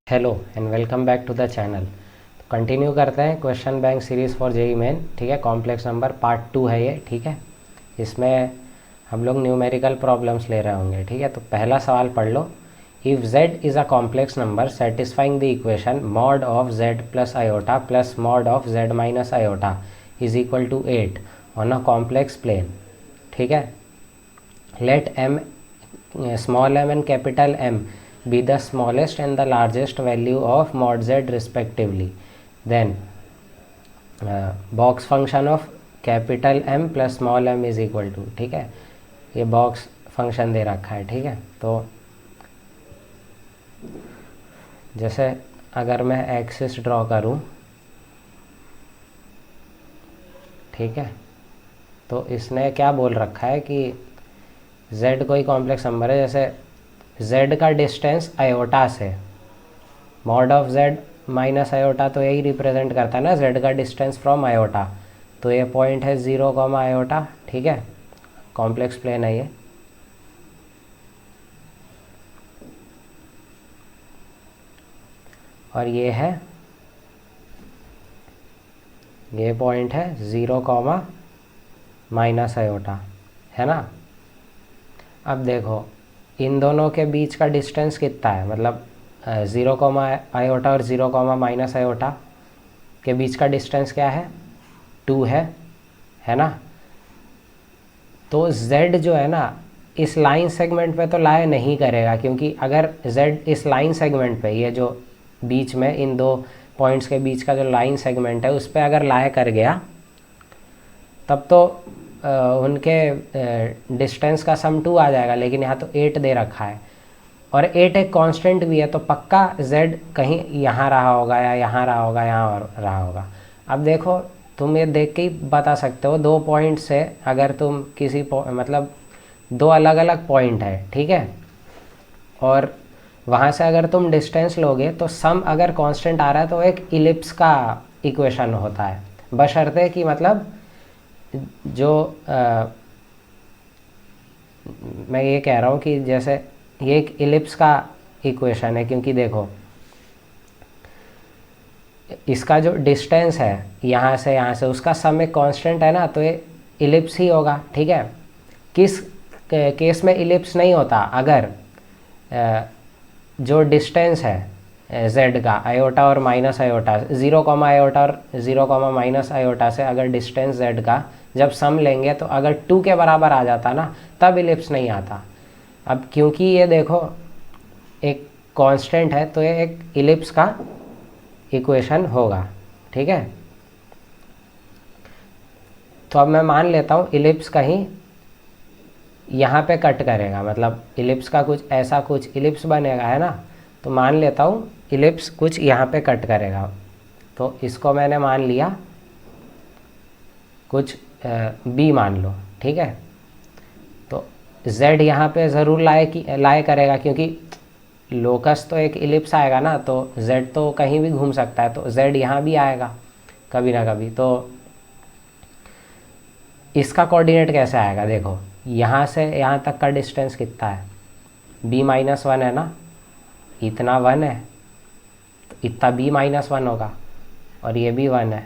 Hello and welcome back to the channel. Continue करते हैं question bank series for JEE Main. ठीक है, complex number part 2 है ये। ठीक है, इसमें हम लोग न्यूमेरिकल प्रॉब्लम्स ले रहे होंगे। ठीक है, तो पहला सवाल पढ़ लो। If z is a complex number satisfying the equation mod of z plus iota plus mod of z minus iota is equal to 8 on a complex plane. ठीक है, let m small m and capital M be the smallest and the largest value of mod z respectively, then box function of capital M plus small m is equal to। ठीक है, ये box function दे रखा है। ठीक है, तो जैसे अगर मैं एक्सिस ड्रॉ करूं, ठीक है, तो इसने क्या बोल रखा है कि z कोई कॉम्प्लेक्स नंबर है, जैसे z का डिस्टेंस आयोटा से, mod of z minus iota तो यही रिप्रेजेंट करता है ना z का डिस्टेंस फ्रॉम आयोटा। तो ये पॉइंट है 0 कॉमा आयोटा। ठीक है, कॉम्प्लेक्स प्लेन है ये। और ये है, ये पॉइंट है 0 कॉमा माइनस आयोटा, है ना। अब देखो इन दोनों के बीच का डिस्टेंस कितना है, मतलब 0 कॉमा आयोटा और 0 कॉमा माइनस आयोटा के बीच का डिस्टेंस क्या है, 2 है ना। तो z जो है ना इस लाइन सेगमेंट पे तो लाए नहीं करेगा, क्योंकि अगर z इस लाइन सेगमेंट पे, ये जो बीच में इन दो पॉइंट्स के बीच का जो लाइन सेगमेंट है उस पर अगर लाए कर गया तब तो उनके डिस्टेंस का सम 2 आ जाएगा। लेकिन यहाँ तो 8 दे रखा है और 8 एक कांस्टेंट भी है, तो पक्का z कहीं यहाँ रहा होगा या यहाँ रहा होगा, यहाँ और रहा होगा। अब देखो तुम ये देख के ही बता सकते हो, दो पॉइंट से अगर तुम किसी मतलब दो अलग अलग पॉइंट है, ठीक है, और वहाँ से अगर तुम डिस्टेंस लोगे तो सम अगर कांस्टेंट आ रहा है तो एक इलिप्स का इक्वेशन होता है, बशर्ते कि मतलब जो मैं ये कह रहा हूँ कि जैसे ये एक इलिप्स का इक्वेशन है, क्योंकि देखो इसका जो डिस्टेंस है यहाँ से उसका सम एक कांस्टेंट है ना, तो ये इलिप्स ही होगा। ठीक है, किस केस में इलिप्स नहीं होता, अगर जो डिस्टेंस है z का आयोटा और माइनस आयोटा, 0 कॉमा आयोटा और 0 कॉमा माइनस आयोटा से अगर डिस्टेंस z का जब सम लेंगे तो अगर 2 के बराबर आ जाता ना तब इलिप्स नहीं आता। अब क्योंकि ये देखो एक कांस्टेंट है तो ये एक इलिप्स का इक्वेशन होगा। ठीक है, तो अब मैं मान लेता हूँ इलिप्स कहीं यहाँ पे कट करेगा, मतलब इलिप्स का कुछ ऐसा कुछ इलिप्स बनेगा, है ना। तो मान लेता हूँ इलिप्स कुछ यहाँ पे कट करेगा, तो इसको मैंने मान लिया कुछ b मान लो। ठीक है, तो z यहाँ पे ज़रूर लाए करेगा, क्योंकि लोकस तो एक इलिप्स आएगा ना, तो z तो कहीं भी घूम सकता है, तो z यहाँ भी आएगा कभी ना कभी। तो इसका कोऑर्डिनेट कैसे आएगा, देखो यहाँ से यहाँ तक का डिस्टेंस कितना है, b-1 है ना, इतना 1 है तो इतना b-1 होगा, और ये भी 1 है।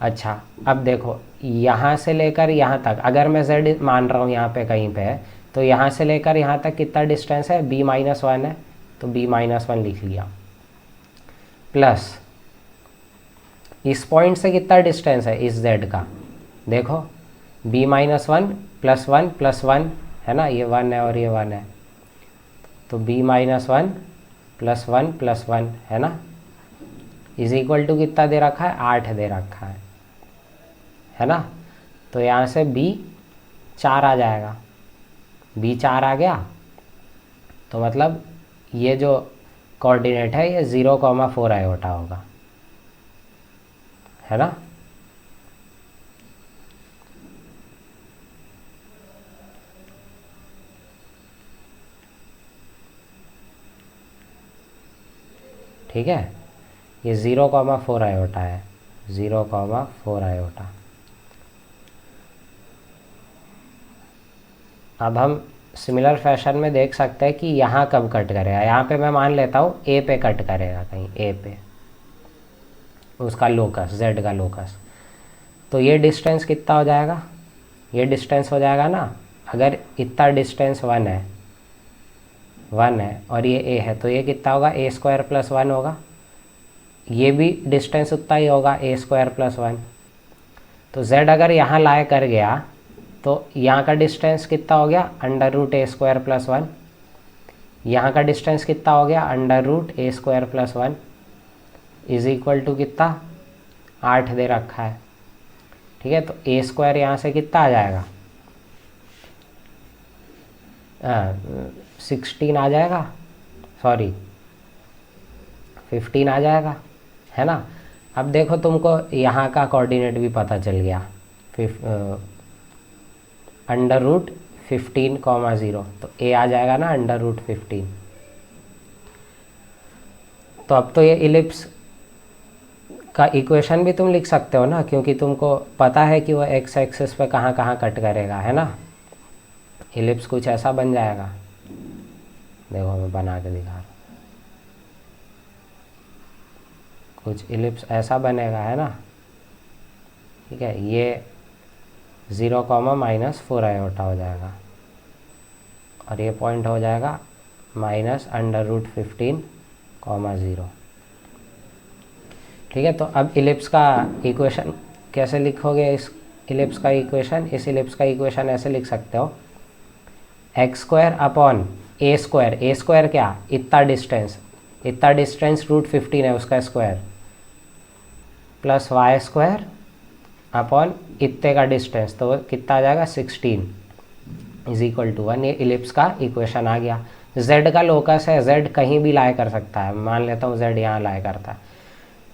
अच्छा, अब देखो यहाँ से लेकर यहाँ तक अगर मैं z मान रहा हूँ यहाँ पे कहीं पे है, तो यहाँ से लेकर यहाँ तक कितना डिस्टेंस है, b-1 है, तो b-1 लिख लिया, प्लस इस पॉइंट से कितना डिस्टेंस है इस z का, देखो b-1 प्लस 1 प्लस 1 है ना, ये 1 है और ये 1 है, तो b-1 प्लस 1 प्लस 1 है ना, इज इक्वल टू कितना दे रखा है, 8 दे रखा है ना। तो यहाँ से b 4 आ जाएगा, b 4 आ गया, तो मतलब ये जो कोऑर्डिनेट है ये 0,4 आयोटा होगा, है ना। ठीक है, ये 0,4 आयोटा है, 0,4 आयोटा। अब हम सिमिलर फैशन में देख सकते हैं कि यहाँ कब कट करेगा। यहाँ पे मैं मान लेता हूँ ए पे कट करेगा, कहीं ए पे, उसका लोकस, जेड का लोकस। तो ये डिस्टेंस कितना हो जाएगा, ये डिस्टेंस हो जाएगा ना, अगर इतना डिस्टेंस 1 है और ये ए है, तो ये कितना होगा, ए स्क्वायर प्लस 1 होगा। ये भी डिस्टेंस उतना ही होगा, ए स्क्वायर प्लस 1। तो z अगर यहाँ लाए कर गया तो यहाँ का डिस्टेंस कितना हो गया, under root a square plus 1। यहाँ का डिस्टेंस कितना हो गया, under root a square plus 1 is equal to कितना, 8 दे रखा है। ठीक है, तो ए स्क्वायर यहाँ से कितना आ जाएगा, 16 आ जाएगा, सॉरी 15 आ जाएगा, है ना। अब देखो तुमको यहाँ का कोऑर्डिनेट भी पता चल गया, अंडर रूट 15,0, तो ए आ जाएगा ना अंडर रूट 15। तो अब तो ये इलिप्स का इक्वेशन भी तुम लिख सकते हो ना, क्योंकि तुमको पता है कि वो एक्स एक्सिस पे कहाँ कहाँ कट करेगा, है ना। इलिप्स कुछ ऐसा बन जाएगा, देखो मैं बना के दिखा रहा हूँ, कुछ इलिप्स ऐसा बनेगा, है ना। ठीक है, ये 0, -4 आयोटा हो जाएगा और ये पॉइंट हो जाएगा माइनस अंडर रूट 15,0। ठीक है, तो अब इलिप्स का इक्वेशन कैसे लिखोगे, इस इलिप्स का इक्वेशन, इस इलिप्स का इक्वेशन ऐसे लिख सकते हो, x square upon a square, a square क्या, इतना डिस्टेंस रूट 15 है उसका square, plus y square upon इतने का डिस्टेंस, तो कितना आ जाएगा 16 इज इक्वल टू 1। ये इलिप्स का इक्वेशन आ गया। z का लोकस है, z कहीं भी लाए कर सकता है, मान लेता हूँ z यहाँ लाए करता है।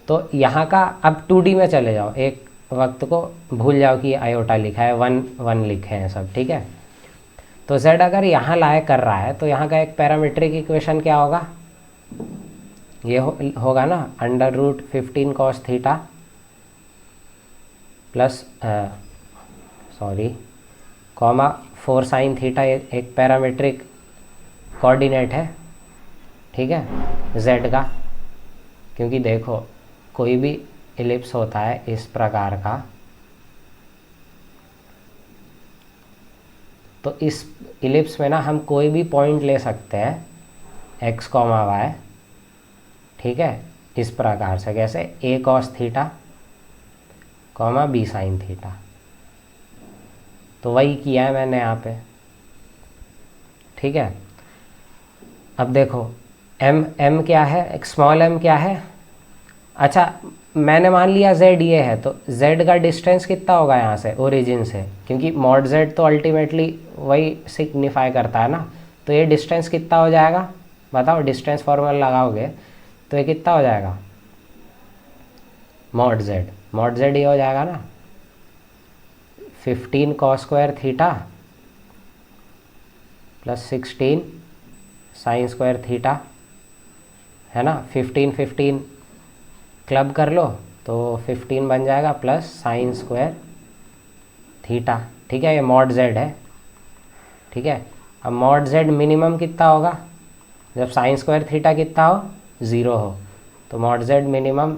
तो यहाँ का अब 2D में चले जाओ, एक वक्त को भूल जाओ कि आयोटा लिखा है, 1 1 लिखे हैं सब। ठीक है, तो z अगर यहाँ लाए कर रहा है तो यहाँ का एक पैरामीट्रिक इक्वेशन क्या होगा, ये होगा ना under root 15 cos theta plus comma 4 sin theta, एक पैरामीट्रिक कोऑर्डिनेट है। ठीक है, z का, क्योंकि देखो कोई भी इलिप्स होता है इस प्रकार का, तो इस इलिप्स में ना हम कोई भी पॉइंट ले सकते हैं x, y। ठीक है, इस प्रकार से, कैसे, a cos theta b sin theta. तो वही किया है मैंने यहाँ पे। ठीक है, अब देखो m क्या है, एक स्मॉल m क्या है। अच्छा, मैंने मान लिया z ये है, तो z का डिस्टेंस कितना होगा यहाँ से, ओरिजिन से, क्योंकि मॉड z तो अल्टीमेटली वही सिग्निफाई करता है ना। तो ये डिस्टेंस कितना हो जाएगा, बताओ, डिस्टेंस फॉर्मूला लगाओगे तो ये कितना हो जाएगा, मॉड z ये हो जाएगा ना 15 cos square theta plus 16 sin square theta, है ना। 15 क्लब कर लो तो 15 बन जाएगा प्लस sin स्क्वायर थीटा। ठीक है, ये मॉड z है। ठीक है, अब मॉड z मिनिमम कितना होगा, जब sin स्क्वायर थीटा कितना हो, 0 हो, तो मॉड z मिनिमम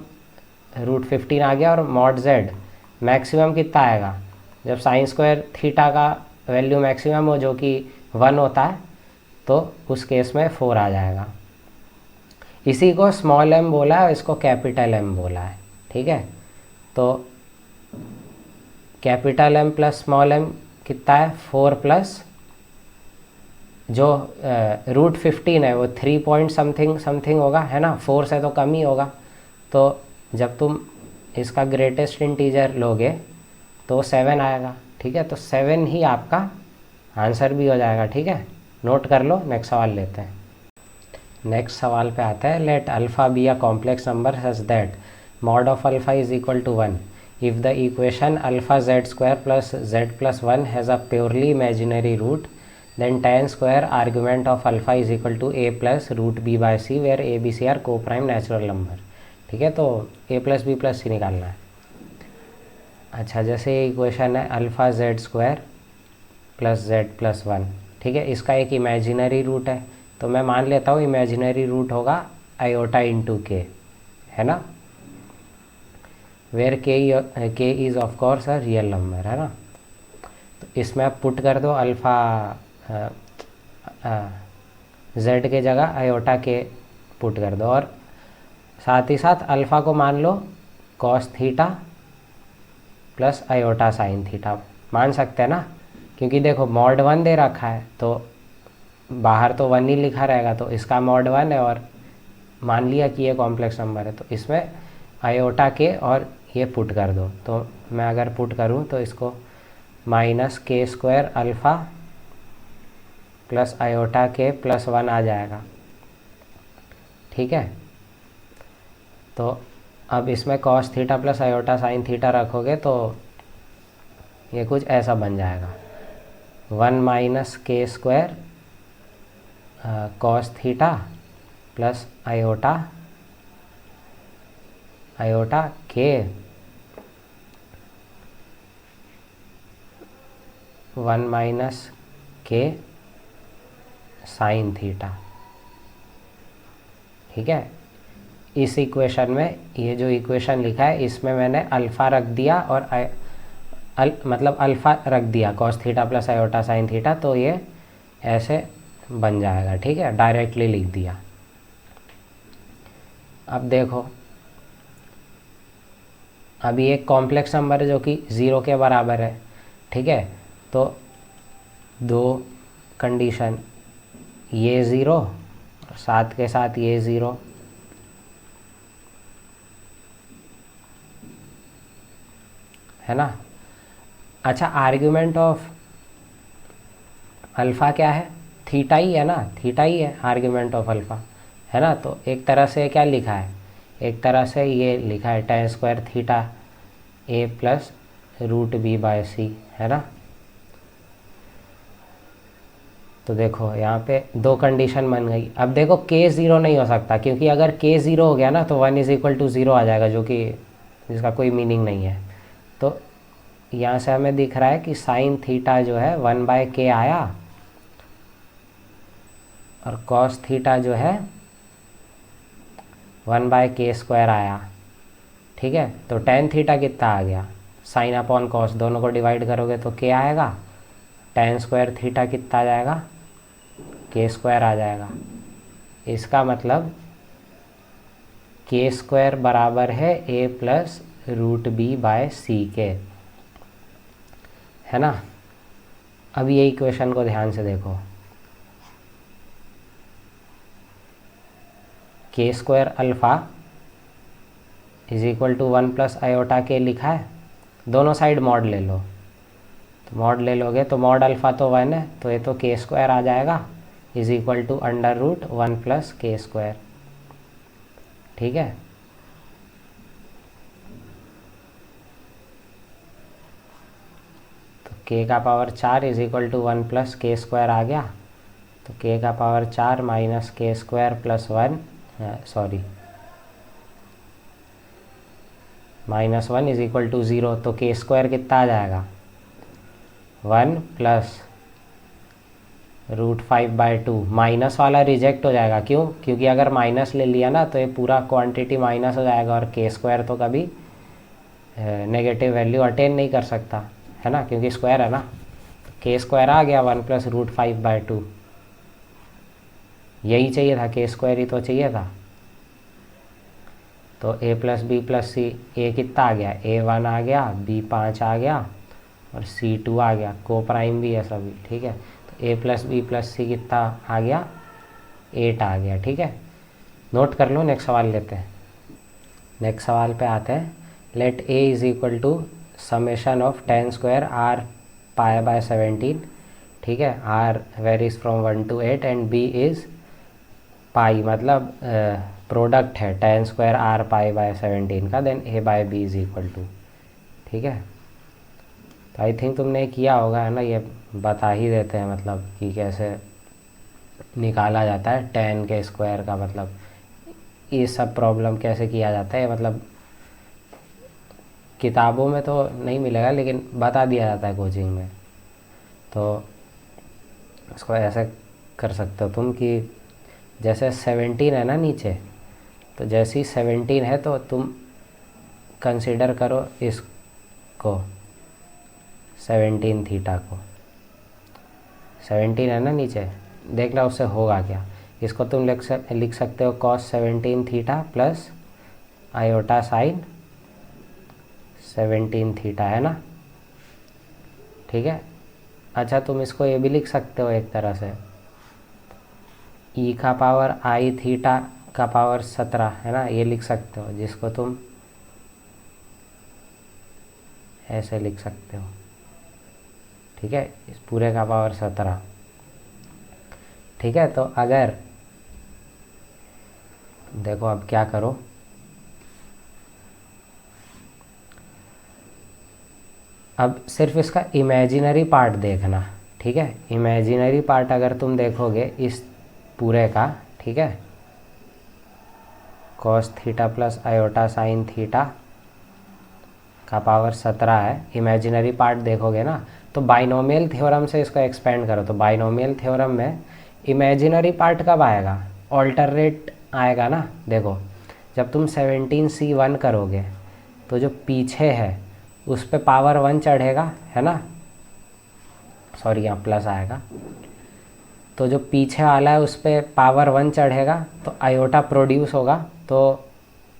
रूट 15 आ गया। और मॉड z मैक्सिमम कितना आएगा, जब sin स्क्वायर थीटा का वैल्यू मैक्सिमम हो, जो कि 1 होता है, तो उस केस में 4 आ जाएगा। इसी को स्मॉल m बोला है, इसको कैपिटल M बोला है। ठीक है, तो capital M plus small m कितना है, 4 प्लस जो रूट 15 है वो 3 पॉइंट समथिंग होगा, है ना। 4 से तो कम ही होगा। तो जब तुम इसका ग्रेटेस्ट इंटीजर लोगे तो 7 आएगा। ठीक है, तो 7 ही आपका आंसर भी हो जाएगा। ठीक है, नोट कर लो। नेक्स्ट सवाल लेते हैं। नेक्स्ट सवाल पे आता है, let alpha be a complex number such that mod of alpha is equal to 1 if the equation alpha z square plus z plus 1 has a purely imaginary root then tan square argument of alpha is equal to a plus root b by c where a b c are co-prime natural number। ठीक है, तो a plus b plus सी निकालना है। अच्छा, जैसे equation है alpha z square plus z plus 1, ठीक है। इसका एक इमेजिनरी रूट है, तो मैं मान लेता हूँ इमेजिनरी रूट होगा आयोटा इंटू के, है ना, वेयर के is of course a real number, है ना। तो इसमें आप पुट कर दो अल्फ़ा जेड के जगह आयोटा के पुट कर दो, और साथ ही साथ अल्फ़ा को मान लो cos theta plus iota sine theta, मान सकते हैं ना, क्योंकि देखो मॉड 1 दे रखा है तो बाहर तो 1 ही लिखा रहेगा, तो इसका मॉड 1 है और मान लिया कि ये कॉम्प्लेक्स नंबर है, तो इसमें आयोटा के और ये पुट कर दो। तो मैं अगर पुट करूँ तो इसको माइनस के स्क्वायर अल्फ़ा प्लस आयोटा के प्लस 1 आ जाएगा, ठीक है। तो अब इसमें cos theta plus iota sine theta रखोगे तो ये कुछ ऐसा बन जाएगा, 1 माइनस के square cos theta plus iota के 1 माइनस के साइन थीटा, ठीक है। इस इक्वेशन में ये जो इक्वेशन लिखा है इसमें मैंने अल्फ़ा रख दिया और मतलब अल्फ़ा रख दिया cos theta plus iota sine theta, तो ये ऐसे बन जाएगा, ठीक है, डायरेक्टली लिख दिया। अब देखो अभी एक कॉम्प्लेक्स नंबर है जो कि 0 के बराबर है, ठीक है। तो दो कंडीशन, ये 0 और साथ के साथ ये 0, है ना। अच्छा, आर्ग्यूमेंट ऑफ अल्फ़ा क्या है, थीटा ही है ना, थीटा ही है आर्ग्यूमेंट ऑफ अल्फ़ा, है ना। तो एक तरह से क्या लिखा है, एक तरह से ये लिखा है tan square theta a plus root B by C, है ना। तो देखो यहाँ पे दो कंडीशन बन गई। अब देखो k 0 नहीं हो सकता, क्योंकि अगर k 0 हो गया ना तो 1 = 0 आ जाएगा, जो कि जिसका कोई मीनिंग नहीं है। तो यहाँ से हमें दिख रहा है कि साइन थीटा जो है 1/k आया और कॉस थीटा जो है 1/k² आया, ठीक है। तो tan थीटा कितना आ गया, साइन अपॉन कॉस दोनों को डिवाइड करोगे तो k आएगा, tan स्क्वायर थीटा कितना आ जाएगा, k² आ जाएगा। इसका मतलब k² बराबर है a plus root B by C के, है ना। अब ये इक्वेशन को ध्यान से देखो, k² अल्फ़ा = 1 प्लस आयोटा के लिखा है, दोनों साइड मॉड ले लो, तो मॉड ले लोगे तो मॉड अल्फ़ा तो 1 है, तो ये तो k² आ जाएगा =√1 प्लस k², ठीक है। तो k का पावर 4 =1 प्लस k² आ गया, तो k का पावर 4 माइनस k² प्लस 1 -1 = 0, तो k² कितना आ जाएगा, 1 प्लस √5/2। माइनस वाला रिजेक्ट हो जाएगा, क्यों, क्योंकि अगर माइनस ले लिया ना तो ये पूरा क्वांटिटी माइनस हो जाएगा और k² तो कभी नेगेटिव वैल्यू अटेन नहीं कर सकता, है ना, क्योंकि स्क्वायर है ना। तो k² आ गया 1 प्लस √5/2, यही चाहिए था, k² ही तो चाहिए था। तो a plus b plus c, a कितना आ गया, a1 आ गया, b 5 आ गया और c 2 आ गया, को प्राइम भी है सभी, ठीक है। तो a प्लस बी प्लस सी कितना आ गया, 8 आ गया, ठीक है। नोट कर लो, नेक्स्ट सवाल लेते हैं। नेक्स्ट सवाल पे आते हैं। Let a = summation of tan square r π/17, ठीक है। r varies from 1 to 8 and b is pi, मतलब प्रोडक्ट है tan स्क्वायर r π/17 का, देन a/b = ठीक है। तो आई थिंक तुमने किया होगा, है ना, ये बता ही देते हैं मतलब कि कैसे निकाला जाता है tan के स्क्वायर का, मतलब ये सब प्रॉब्लम कैसे किया जाता है, मतलब किताबों में तो नहीं मिलेगा लेकिन बता दिया जाता है कोचिंग में। तो इसको ऐसे कर सकते हो तुम कि जैसे 17 है ना नीचे, तो जैसे ही 17 है तो तुम कंसिडर करो इसको 17 थीटा को। 17 है ना नीचे, देखना उससे होगा क्या। इसको तुम लिख सकते हो cos 17 theta plus iota sign 17 theta, है ना। ठीक है। अच्छा, तुम इसको ये भी लिख सकते हो एक तरह से e का पावर आई थीटा का पावर 17, है ना, ये लिख सकते हो, जिसको तुम ऐसे लिख सकते हो। ठीक है, इस पूरे का पावर 17। ठीक है, तो अगर देखो अब क्या करो, अब सिर्फ इसका इमेजिनरी पार्ट देखना। ठीक है, इमेजिनरी पार्ट अगर तुम देखोगे इस पूरे का, ठीक है, cos theta plus iota sine theta का पावर 17 है, इमेजिनरी पार्ट देखोगे ना, तो बाइनोमियल थ्योरम से इसको एक्सपेंड करो। तो बाइनोमियल थ्योरम में इमेजिनरी पार्ट कब आएगा, ऑल्टरनेट आएगा ना। देखो जब तुम 17c1 करोगे तो जो पीछे है उस पर पावर 1 चढ़ेगा, है ना, सॉरी यहाँ प्लस आएगा, तो जो पीछे वाला है उस पर पावर 1 चढ़ेगा तो आयोटा प्रोड्यूस होगा, तो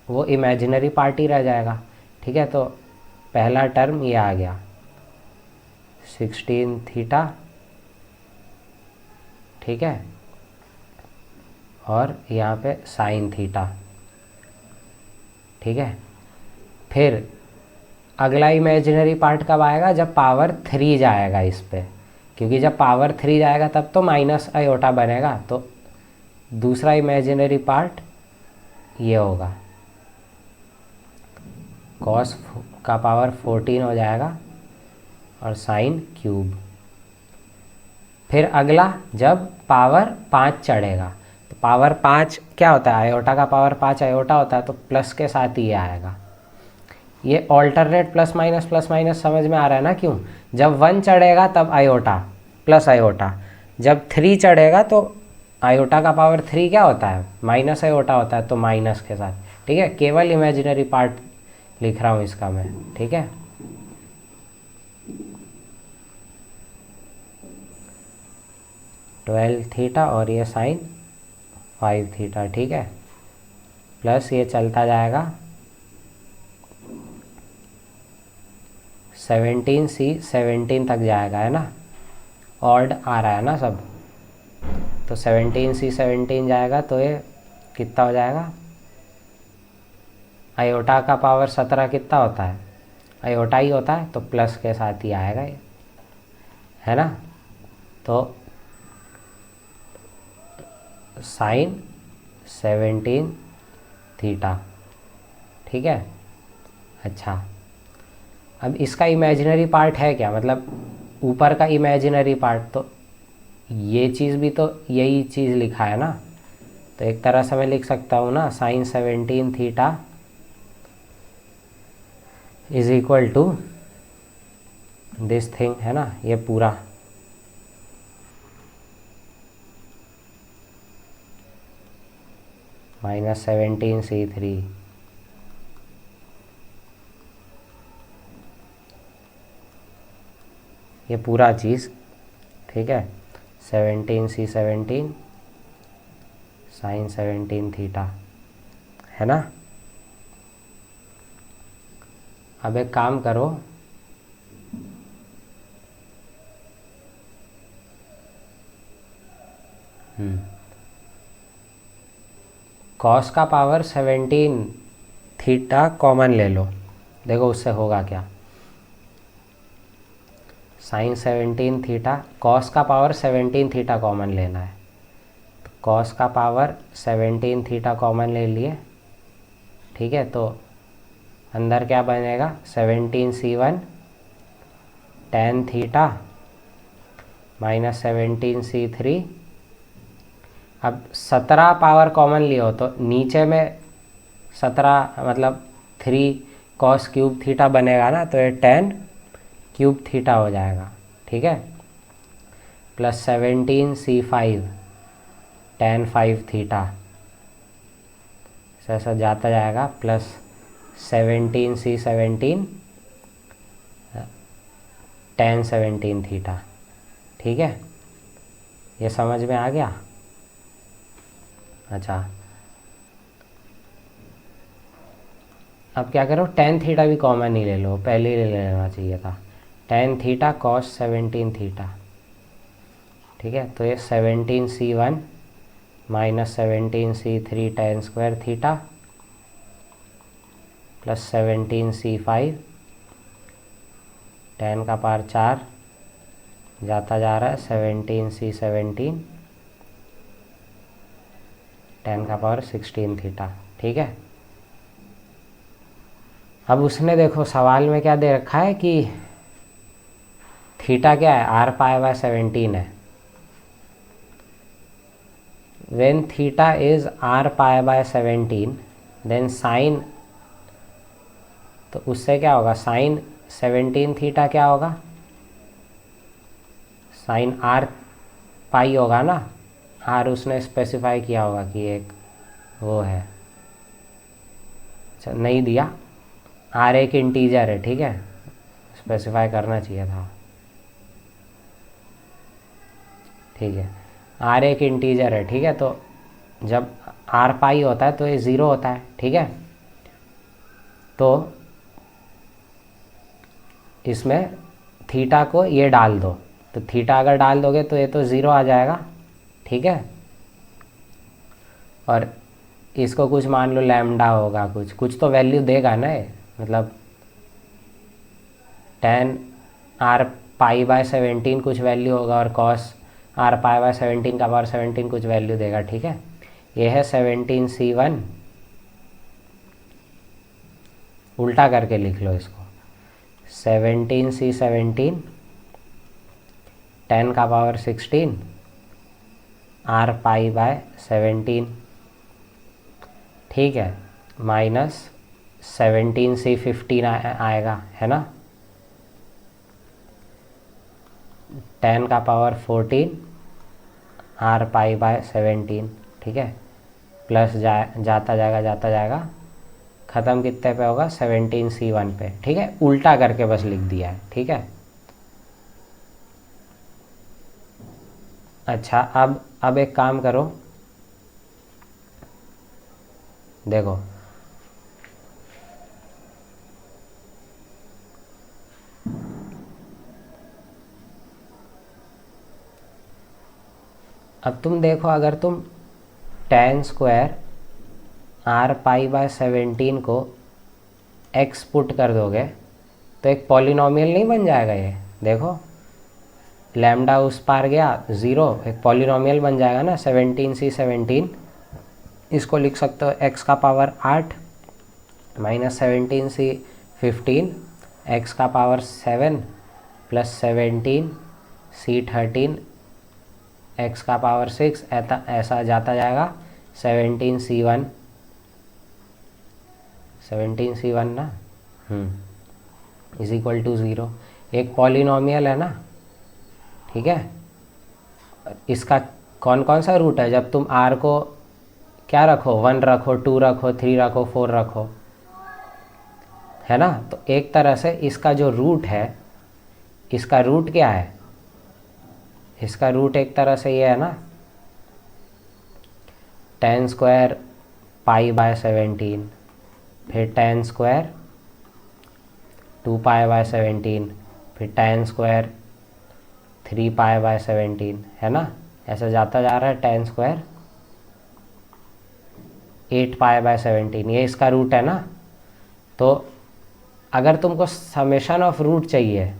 वो इमेजिनरी पार्ट ही रह जाएगा। ठीक है, तो पहला टर्म ये आ गया 16 थीटा, ठीक है, और यहाँ पे साइन थीटा। ठीक है, फिर अगला इमेजिनरी पार्ट कब आएगा, जब पावर 3 जाएगा इस पे, क्योंकि जब पावर 3 जाएगा तब तो माइनस आयोटा बनेगा, तो दूसरा इमेजिनरी पार्ट ये होगा कॉस का पावर 14 हो जाएगा और साइन क्यूब। फिर अगला जब पावर 5 चढ़ेगा, तो पावर 5 क्या होता है, आयोटा का पावर 5 आयोटा होता है, तो प्लस के साथ ही ये आएगा। ये ऑल्टरनेट प्लस माइनस समझ में आ रहा है ना, क्यों, जब 1 चढ़ेगा तब आयोटा प्लस आयोटा, जब 3 चढ़ेगा तो आयोटा का पावर 3 क्या होता है, माइनस आयोटा होता है, तो माइनस के साथ। ठीक है, केवल इमेजिनरी पार्ट लिख रहा हूँ इसका मैं। ठीक है, ट्वेल्व थीटा और ये साइन 5 थीटा। ठीक है, प्लस ये चलता जाएगा 17c17 तक जाएगा, है ना, ऑड आ रहा है ना सब, तो 17c17 जाएगा, तो ये कितना हो जाएगा, आयोटा का पावर 17 कितना होता है, आयोटा ही होता है, तो प्लस के साथ ही आएगा ये, है ना। तो साइन 17 थीटा। ठीक है, अच्छा, अब इसका इमेजिनरी पार्ट है क्या, मतलब ऊपर का इमेजिनरी पार्ट, तो ये चीज़ भी तो यही चीज़ लिखा है ना, तो एक तरह से मैं लिख सकता हूँ ना, sine 17 theta is equal to this thing, है ना, ये पूरा -17c3, ये पूरा चीज़। ठीक है, 17c17 साइन 17 थीटा, है ना। अब एक काम करो, कॉस का पावर 17 थीटा कॉमन ले लो, देखो उससे होगा क्या, साइन 17 थीटा, कॉस का पावर 17 थीटा कॉमन लेना है, तो कॉस का पावर 17 थीटा कॉमन ले लिए। ठीक है, तो अंदर क्या बनेगा, 17c1 tan थीटा -17c3। अब 17 पावर कॉमन लियो तो नीचे में 17 मतलब 3 cos क्यूब थीटा बनेगा ना, तो ये tan क्यूब थीटा हो जाएगा। ठीक है, प्लस 17c5 tan 5 थीटा, ऐसा जाता जाएगा, प्लस 17c17 tan 17 थीटा। ठीक है, ये समझ में आ गया। अच्छा, अब क्या करो, tan थीटा भी कॉमन ही ले लो, पहले ही ले लेना चाहिए था। tan theta cos 17 theta. ठीक है, तो ये 17c1 minus 17c3 tan square theta plus 17c5 tan का पावर 4 जाता जा रहा है 17c17 tan का पावर 16 थीटा। ठीक है, अब उसने देखो सवाल में क्या दे रखा है कि थीटा क्या है, r पाई बाय 17 है। when theta is r pi by 17 then sine, तो उससे क्या होगा, साइन 17 थीटा क्या होगा, साइन r पाई होगा ना, r उसने स्पेसिफाई किया होगा कि एक वो है, अच्छा नहीं दिया, r एक इंटीजर है। ठीक है, स्पेसिफाई करना चाहिए था। ठीक है, r एक इंटीजर है। ठीक है, तो जब r पाई होता है तो ये 0 होता है। ठीक है, तो इसमें थीटा को ये डाल दो, तो थीटा अगर डाल दोगे तो ये तो 0 आ जाएगा। ठीक है, और इसको कुछ मान लो लैम्डा होगा, कुछ तो वैल्यू देगा ना ये, मतलब tan r पाई बाय 17 कुछ वैल्यू होगा और cos r पाई बाय 17 का पावर 17 कुछ वैल्यू देगा। ठीक है, ये है 17c1, उल्टा करके लिख लो इसको, 17c17 tan का पावर 16 r पाई बाय 17। ठीक है, माइनस 17c15 आएगा, है ना, tan का पावर 14 r पाई बाय 17। ठीक है, प्लस जाता जाएगा, ख़त्म कितने पे होगा, 17c1 पे। ठीक है, उल्टा करके बस लिख दिया है। ठीक है, अच्छा अब एक काम करो, देखो अब तुम देखो, अगर तुम tan square r pi by 17 को x पुट कर दोगे तो एक पॉलिनॉमियल नहीं बन जाएगा ये, देखो लैम्डा उस पार गया 0, एक पॉलिनॉमियल बन जाएगा ना, 17c17। इसको लिख सकते हो x का पावर 8 माइनस 17c15 x का पावर 7 प्लस 17c13 x का पावर 6, ऐसा जाता जाएगा 17c1 ना इज इक्वल टू 0। एक पॉलिनॉमियल है ना। ठीक है, इसका कौन कौन सा रूट है, जब तुम r को क्या रखो, 1 रखो, 2 रखो, 3 रखो, 4 रखो, है ना, तो एक तरह से इसका जो रूट है, इसका रूट क्या है, इसका रूट एक तरह से ये है ना, tan स्क्वायर पाई बाय 17, फिर tan स्क्वायर 2 पाई बाय 17, फिर tan स्क्वायर 3 पाई बाय 17, है ना, ऐसा जाता जा रहा है, tan स्क्वायर 8 पाई बाय 17, ये इसका रूट है ना। तो अगर तुमको समेशन ऑफ रूट चाहिए,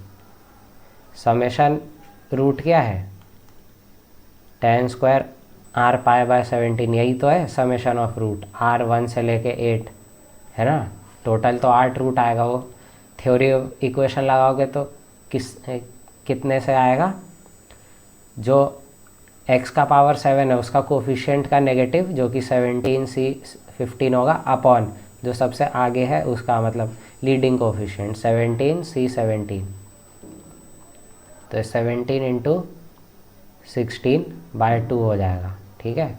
समेशन रूट क्या है, tan square r pi by 17, यही तो है समेशन ऑफ रूट, r 1 से लेके 8, है ना, टोटल तो 8 रूट आएगा। वो थ्योरी इक्वेशन लगाओगे तो कितने से आएगा, जो x का पावर 7 है उसका कोफिशिएंट का नेगेटिव जो कि 17c15 होगा, अपॉन जो सबसे आगे है उसका मतलब लीडिंग कोफिशिएंट 17c17, तो 17 इंटू 16/2 हो जाएगा। ठीक है,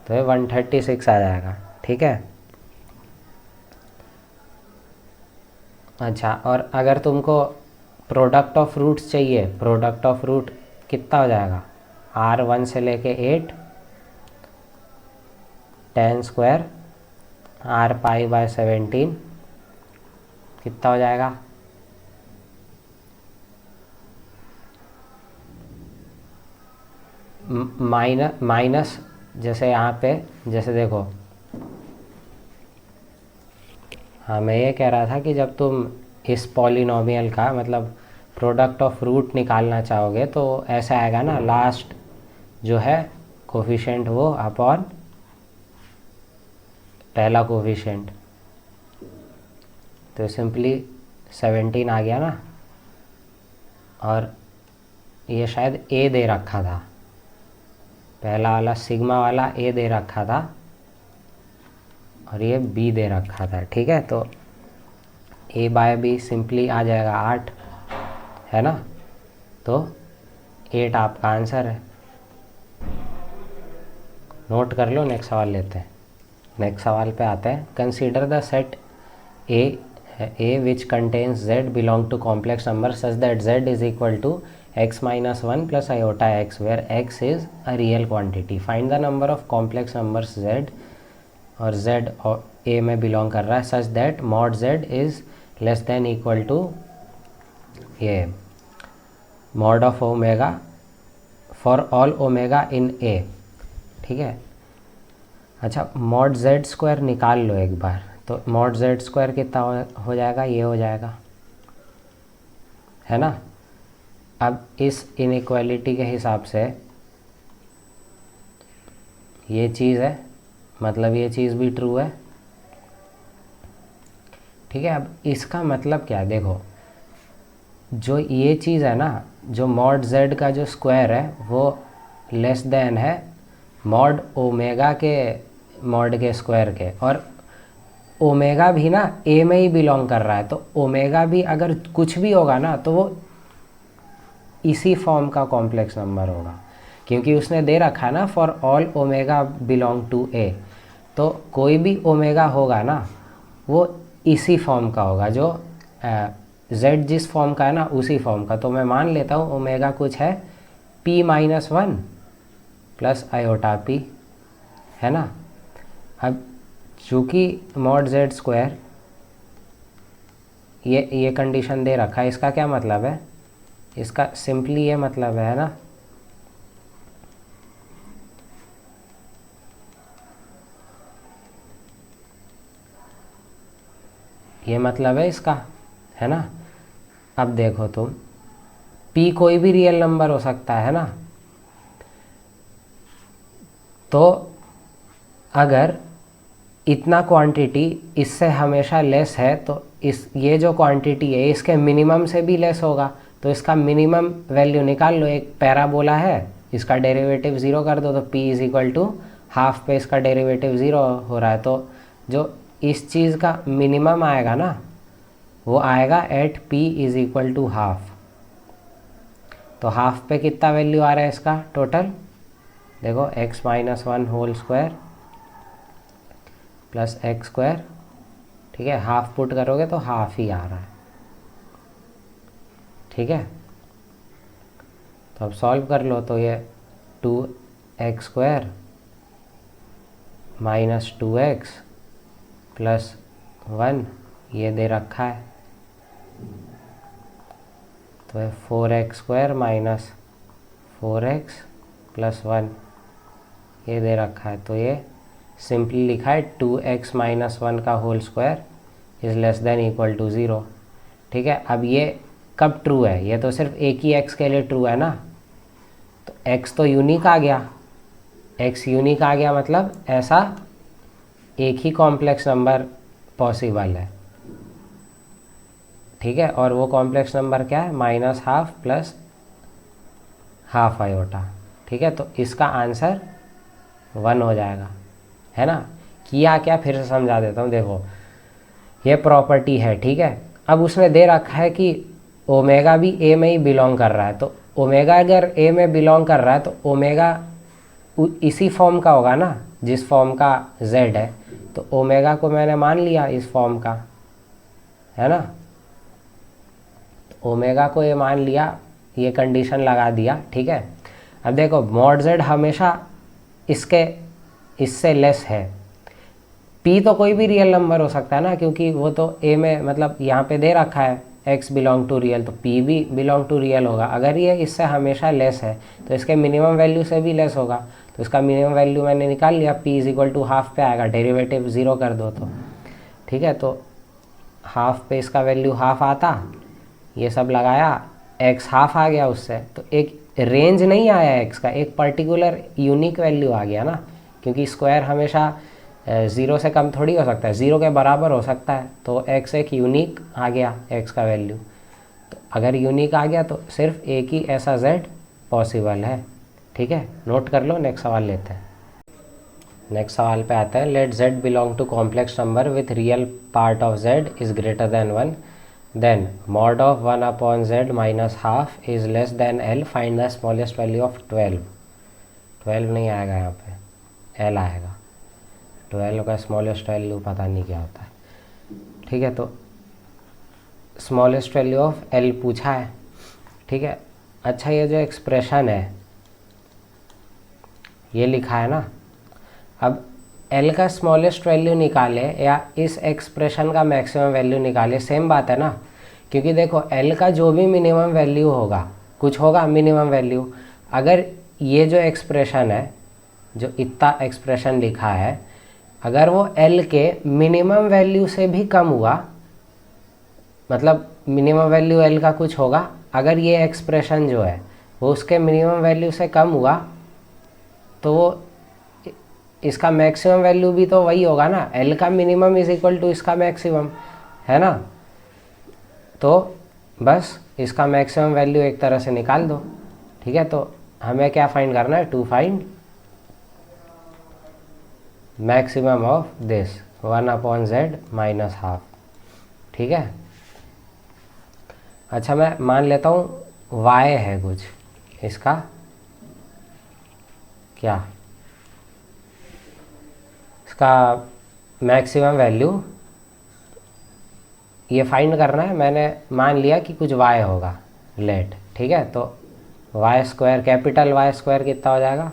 तो ये 136 आ जाएगा। ठीक है, अच्छा, और अगर तुमको प्रोडक्ट ऑफ रूट्स चाहिए, प्रोडक्ट ऑफ रूट कितना हो जाएगा, R1 से लेके 8 10 स्क्वायर R π/17 कितना हो जाएगा, माइनस जैसे यहाँ पे, जैसे देखो, हाँ मैं ये कह रहा था कि जब तुम इस पॉलिनोमियल का मतलब प्रोडक्ट ऑफ रूट निकालना चाहोगे तो ऐसा आएगा ना, लास्ट जो है कोफिशिएंट वो अपॉन पहला कोफिशिएंट, तो सिंपली 17 आ गया ना, और ये शायद ए दे रखा था, पहला वाला सिग्मा वाला ए दे रखा था और ये बी दे रखा था। ठीक है, तो A/B सिंपली आ जाएगा 8, है ना, तो 8 आपका आंसर है। नोट कर लो, नेक्स्ट सवाल लेते हैं। नेक्स्ट सवाल पे आते हैं। Consider the set A which contains Z belong to complex number such that Z is equal to x minus 1 plus iota x, where x is a real quantity. Find the number of complex numbers Z, और Z और A में belong कर रहा है, such that mod Z is less than equal to ये mod of omega for all omega in A। ठीक है, अच्छा, मॉड Z स्क्वायर निकाल लो एक बार, तो मॉड Z स्क्वायर कितना हो जाएगा, ये हो जाएगा, है ना। अब इस इनइक्वालिटी के हिसाब से ये चीज़ है, मतलब ये चीज़ भी ट्रू है। ठीक है, अब इसका मतलब क्या है, देखो जो ये चीज़ है ना, जो मॉड Z का जो स्क्वायर है वो लेस देन है मॉड ओमेगा के मॉड के स्क्वायर के, और ओमेगा भी ना A में ही बिलोंग कर रहा है, तो ओमेगा भी अगर कुछ भी होगा ना तो वो इसी फॉर्म का कॉम्प्लेक्स नंबर होगा, क्योंकि उसने दे रखा है ना for all omega belong to A, तो कोई भी ओमेगा होगा ना वो इसी फॉर्म का होगा, जो Z जिस फॉर्म का है ना उसी फॉर्म का। तो मैं मान लेता हूँ ओमेगा कुछ है P-1 प्लस आयोटा P, है ना। अब चूँकि मॉड Z स्क्वायर ये कंडीशन दे रखा है, इसका क्या मतलब है, इसका सिंपली ये मतलब है ना, ये मतलब है इसका, है ना। अब देखो तुम, P कोई भी रियल नंबर हो सकता है ना, तो अगर इतना क्वांटिटी इससे हमेशा लेस है तो ये जो क्वांटिटी है इसके मिनिमम से भी लेस होगा, तो इसका मिनिमम वैल्यू निकाल लो। एक पैराबोला है, इसका डेरिवेटिव 0 कर दो, तो P is equal to half पे इसका डेरिवेटिव 0 हो रहा है, तो जो इस चीज़ का मिनिमम आएगा ना वो आएगा at P is equal to half. तो हाफ पे कितना वैल्यू आ रहा है इसका टोटल, देखो x-1 whole square plus x square. ठीक है, हाफ पुट करोगे तो हाफ ही आ रहा है। ठीक है, तो अब सॉल्व कर लो, तो ये 2x² माइनस 2x प्लस 1 ये दे रखा है, तो ये 4x² माइनस 4x प्लस 1 ये दे रखा है, तो ये सिंपली लिखा है 2x माइनस 1 का whole square is less than equal to 0। ठीक है, अब ये कब ट्रू है, ये तो सिर्फ एक ही x के लिए ट्रू है ना, तो x तो यूनिक आ गया, x यूनिक आ गया मतलब ऐसा एक ही कॉम्प्लेक्स नंबर पॉसिबल है। ठीक है, और वो कॉम्प्लेक्स नंबर क्या है, -½ प्लस हाफ आयोटा। ठीक है, तो इसका आंसर 1 हो जाएगा, है ना। किया क्या, फिर से समझा देता हूँ। देखो ये प्रॉपर्टी है, ठीक है, अब उसने दे रखा है कि ओमेगा भी ए में ही बिलोंग कर रहा है, तो ओमेगा अगर ए में बिलोंग कर रहा है तो ओमेगा इसी फॉर्म का होगा ना जिस फॉर्म का जेड है, तो ओमेगा को मैंने मान लिया इस फॉर्म का, है ना। तो ओमेगा को ये मान लिया, ये कंडीशन लगा दिया, ठीक है। अब देखो मॉड जेड हमेशा इससे लेस है। पी तो कोई भी रियल नंबर हो सकता है ना, क्योंकि वो तो ए में मतलब यहाँ पे दे रखा है एक्स बिलोंग टू रियल, तो पी भी बिलोंग टू रियल होगा। अगर ये इससे हमेशा लेस है तो इसके मिनिमम वैल्यू से भी लेस होगा, तो इसका मिनिमम वैल्यू मैंने निकाल लिया, P is equal to half पे आएगा, डेरिवेटिव 0 कर दो तो, ठीक है। तो हाफ पे इसका वैल्यू हाफ आता, ये सब लगाया, एक्स हाफ आ गया उससे, तो एक रेंज नहीं आया एक्स का, एक पर्टिकुलर यूनिक वैल्यू आ गया ना, क्योंकि स्क्वायर हमेशा 0 से कम थोड़ी हो सकता है, 0 के बराबर हो सकता है। तो x एक यूनिक आ गया x का वैल्यू, तो अगर यूनिक आ गया तो सिर्फ एक ही ऐसा z पॉसिबल है, ठीक है। नोट कर लो, नेक्स्ट सवाल लेते हैं। नेक्स्ट सवाल पे आते हैं। Let z belong to complex number with real part of z is greater than 1, then mod of 1 upon z minus half is less than l, find the smallest value of 12। 12 नहीं आएगा यहाँ पे, l आएगा। 12 का smallest value पता नहीं क्या होता है, ठीक है। तो स्मॉलेस्ट वैल्यू ऑफ l पूछा है, ठीक है। अच्छा, ये जो एक्सप्रेशन है ये लिखा है ना, अब l का स्मॉलेस्ट वैल्यू निकाले या इस एक्सप्रेशन का मैक्सिमम वैल्यू निकाले, सेम बात है ना। क्योंकि देखो l का जो भी मिनिमम वैल्यू होगा, कुछ होगा मिनिमम वैल्यू, अगर ये जो एक्सप्रेशन है, जो इतना एक्सप्रेशन लिखा है, अगर वो l के मिनिमम वैल्यू से भी कम हुआ, मतलब मिनिमम वैल्यू l का कुछ होगा, अगर ये एक्सप्रेशन जो है वो उसके मिनिमम वैल्यू से कम हुआ, तो वो इसका मैक्सिमम वैल्यू भी तो वही होगा ना, l का मिनिमम इज इक्वल टू इसका मैक्सिमम, है ना। तो बस इसका मैक्सिमम वैल्यू एक तरह से निकाल दो, ठीक है। तो हमें क्या फाइंड करना है, to find maximum of this 1 upon z minus half, ठीक है। अच्छा, मैं मान लेता हूँ y है कुछ, इसका क्या, इसका मैक्सिमम वैल्यू ये फाइंड करना है। मैंने मान लिया कि कुछ y होगा, लेट, ठीक है। तो y square, capital Y square कितना हो जाएगा।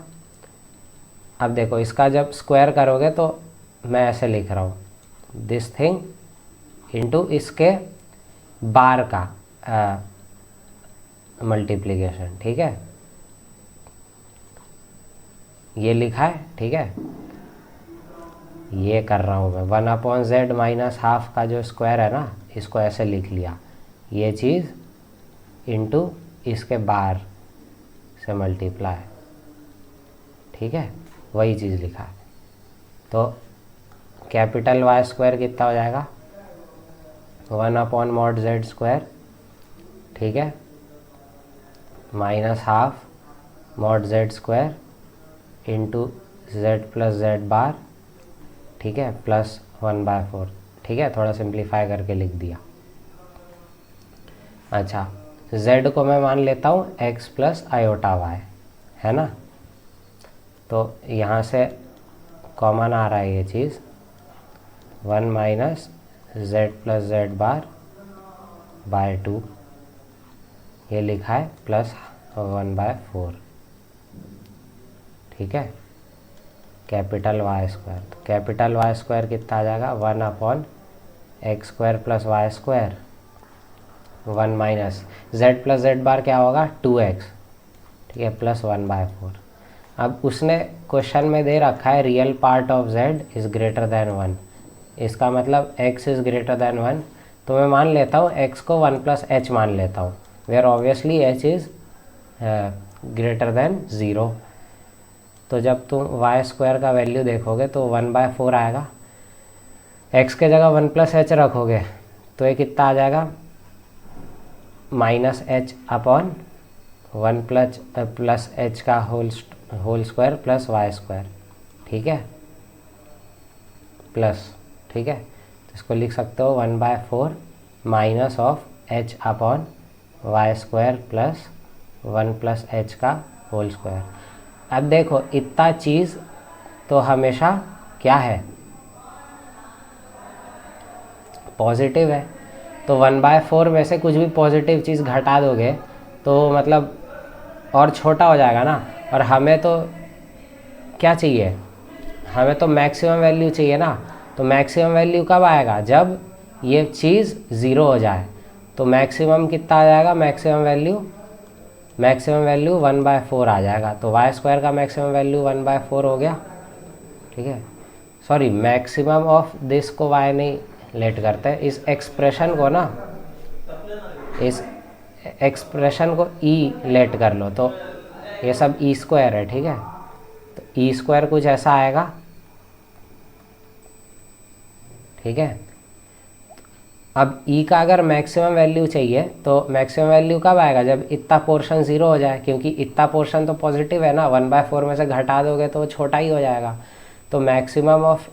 अब देखो इसका जब स्क्वायर करोगे तो मैं ऐसे लिख रहा हूँ, दिस थिंग इनटू इसके बार का मल्टीप्लिकेशन, ठीक है। ये लिखा है, ठीक है। ये कर रहा हूँ मैं, 1 अपॉन z माइनस हाफ का जो स्क्वायर है ना, इसको ऐसे लिख लिया, ये चीज़ इनटू इसके बार से मल्टीप्लाई, ठीक है, वही चीज़ लिखा है। तो कैपिटल Y स्क्वायर कितना हो जाएगा, 1 अपॉन मॉड z स्क्वायर, ठीक है, minus half mod z square into z plus z बार, ठीक है, प्लस 1/4, ठीक है। थोड़ा सिंप्लीफाई करके लिख दिया। अच्छा, z को मैं मान लेता हूँ x प्लस आयोटा y, है ना। तो यहाँ से कॉमन आ रहा है ये चीज़, 1 minus z plus z bar by 2, ये लिखा है, प्लस 1/4, ठीक है, कैपिटल Y स्क्वायर। तो कैपिटल Y स्क्वायर कितना आ जाएगा, 1 upon x square plus y square, 1 minus z plus z bar क्या होगा, 2x, ठीक है, प्लस 1/4। अब उसने क्वेश्चन में दे रखा है real part of z is greater than 1, इसका मतलब x इज़ ग्रेटर देन 1, तो मैं मान लेता हूँ x को 1 प्लस h मान लेता हूँ, where obviously h is greater than 0। तो जब तुम y स्क्वायर का वैल्यू देखोगे तो 1/4 आएगा, x के जगह 1 प्लस h रखोगे तो ये कितना आ जाएगा, minus h upon 1 plus h का whole square plus y square, ठीक है, प्लस, ठीक है। तो इसको लिख सकते हो 1/4 minus of h upon y square plus 1 plus h का होल स्क्वायर। अब देखो इतना चीज़ तो हमेशा क्या है, पॉजिटिव है। तो 1/4 में से कुछ भी पॉजिटिव चीज़ घटा दोगे तो मतलब और छोटा हो जाएगा ना। और हमें तो क्या चाहिए, हमें तो मैक्सिमम वैल्यू चाहिए ना। तो मैक्सिमम वैल्यू कब आएगा, जब ये चीज़ ज़ीरो हो जाए। तो मैक्सिमम कितना आ जाएगा, मैक्सिमम वैल्यू 1/4 आ जाएगा। तो वाई स्क्वायर का मैक्सिमम वैल्यू 1/4 हो गया। ठीक है, सॉरी मैक्सिमम ऑफ दिस को वाई नहीं लेट करते, इस एक्सप्रेशन को ना, इस एक्सप्रेशन को ई लेट कर लो। तो ये सब ई स्क्वायर है। ठीक है, तो ई स्क्वायर कुछ ऐसा आएगा। ठीक है, अब ई का अगर मैक्सिमम वैल्यू चाहिए तो मैक्सिमम वैल्यू कब आएगा, जब इतना पोर्शन ज़ीरो हो जाए, क्योंकि इतना पोर्शन तो पॉजिटिव है ना। 1/4 में से घटा दोगे तो वो छोटा ही हो जाएगा। तो मैक्सिमम ऑफ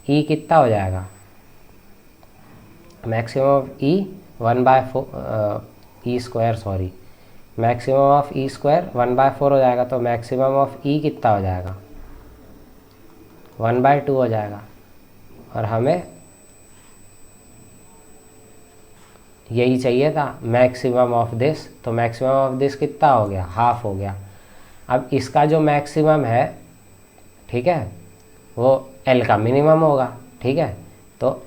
ई कितना हो जाएगा, maximum of E 1/4 E square, sorry maximum of E square 1/4 हो जाएगा। तो मैक्सिमम ऑफ ई कितना हो जाएगा, 1/2 हो जाएगा। और हमें यही चाहिए था, मैक्सिमम ऑफ दिस। तो मैक्सिमम ऑफ दिस कितना हो गया, हाफ हो गया। अब इसका जो मैक्सिमम है, ठीक है, वो एल का मिनिमम होगा। ठीक है, तो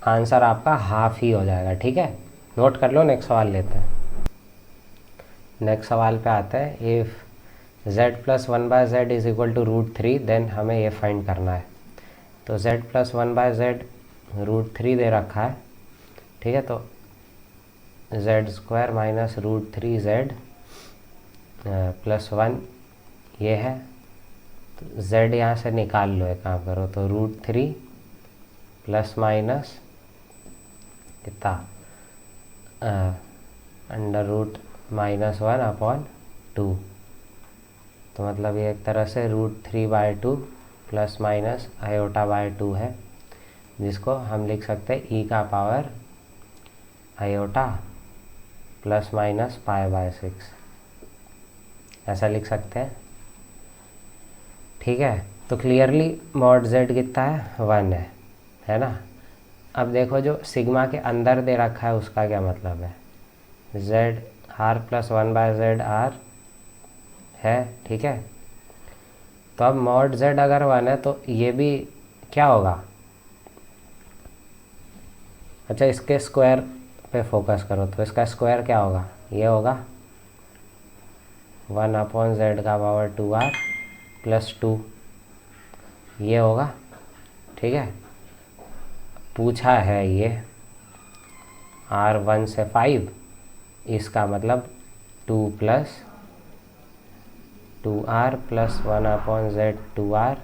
आंसर आपका हाफ ही हो जाएगा। ठीक है, नोट कर लो। नेक्स्ट सवाल लेते हैं। नेक्स्ट सवाल पे आते हैं। If z + 1/z is equal to √3 then हमें ये फाइंड करना है। तो z + 1/z √3 दे रखा है। ठीक है, तो z² - √3z + 1 ये है। तो z यहाँ से निकाल लो, एक काम करो। तो √3 प्लस माइनस कितना, √-1/2। तो मतलब ये एक तरह से √3/2 प्लस माइनस i/2 है, जिसको हम लिख सकते हैं e का पावर i प्लस माइनस π/6, ऐसा लिख सकते हैं। ठीक है, तो क्लियरली मॉड z कितना है, 1 है ना। अब देखो जो सिग्मा के अंदर दे रखा है उसका क्या मतलब है, z r + 1/z r है। ठीक है, तो अब मॉड z अगर 1 है तो ये भी क्या होगा, अच्छा इसके स्क्वायर पे फोकस करो। तो इसका स्क्वायर क्या होगा, ये होगा 1/z² + 2 ये होगा। ठीक है, पूछा है ये r1 से 5, इसका मतलब 2 + 2r + 1/z2r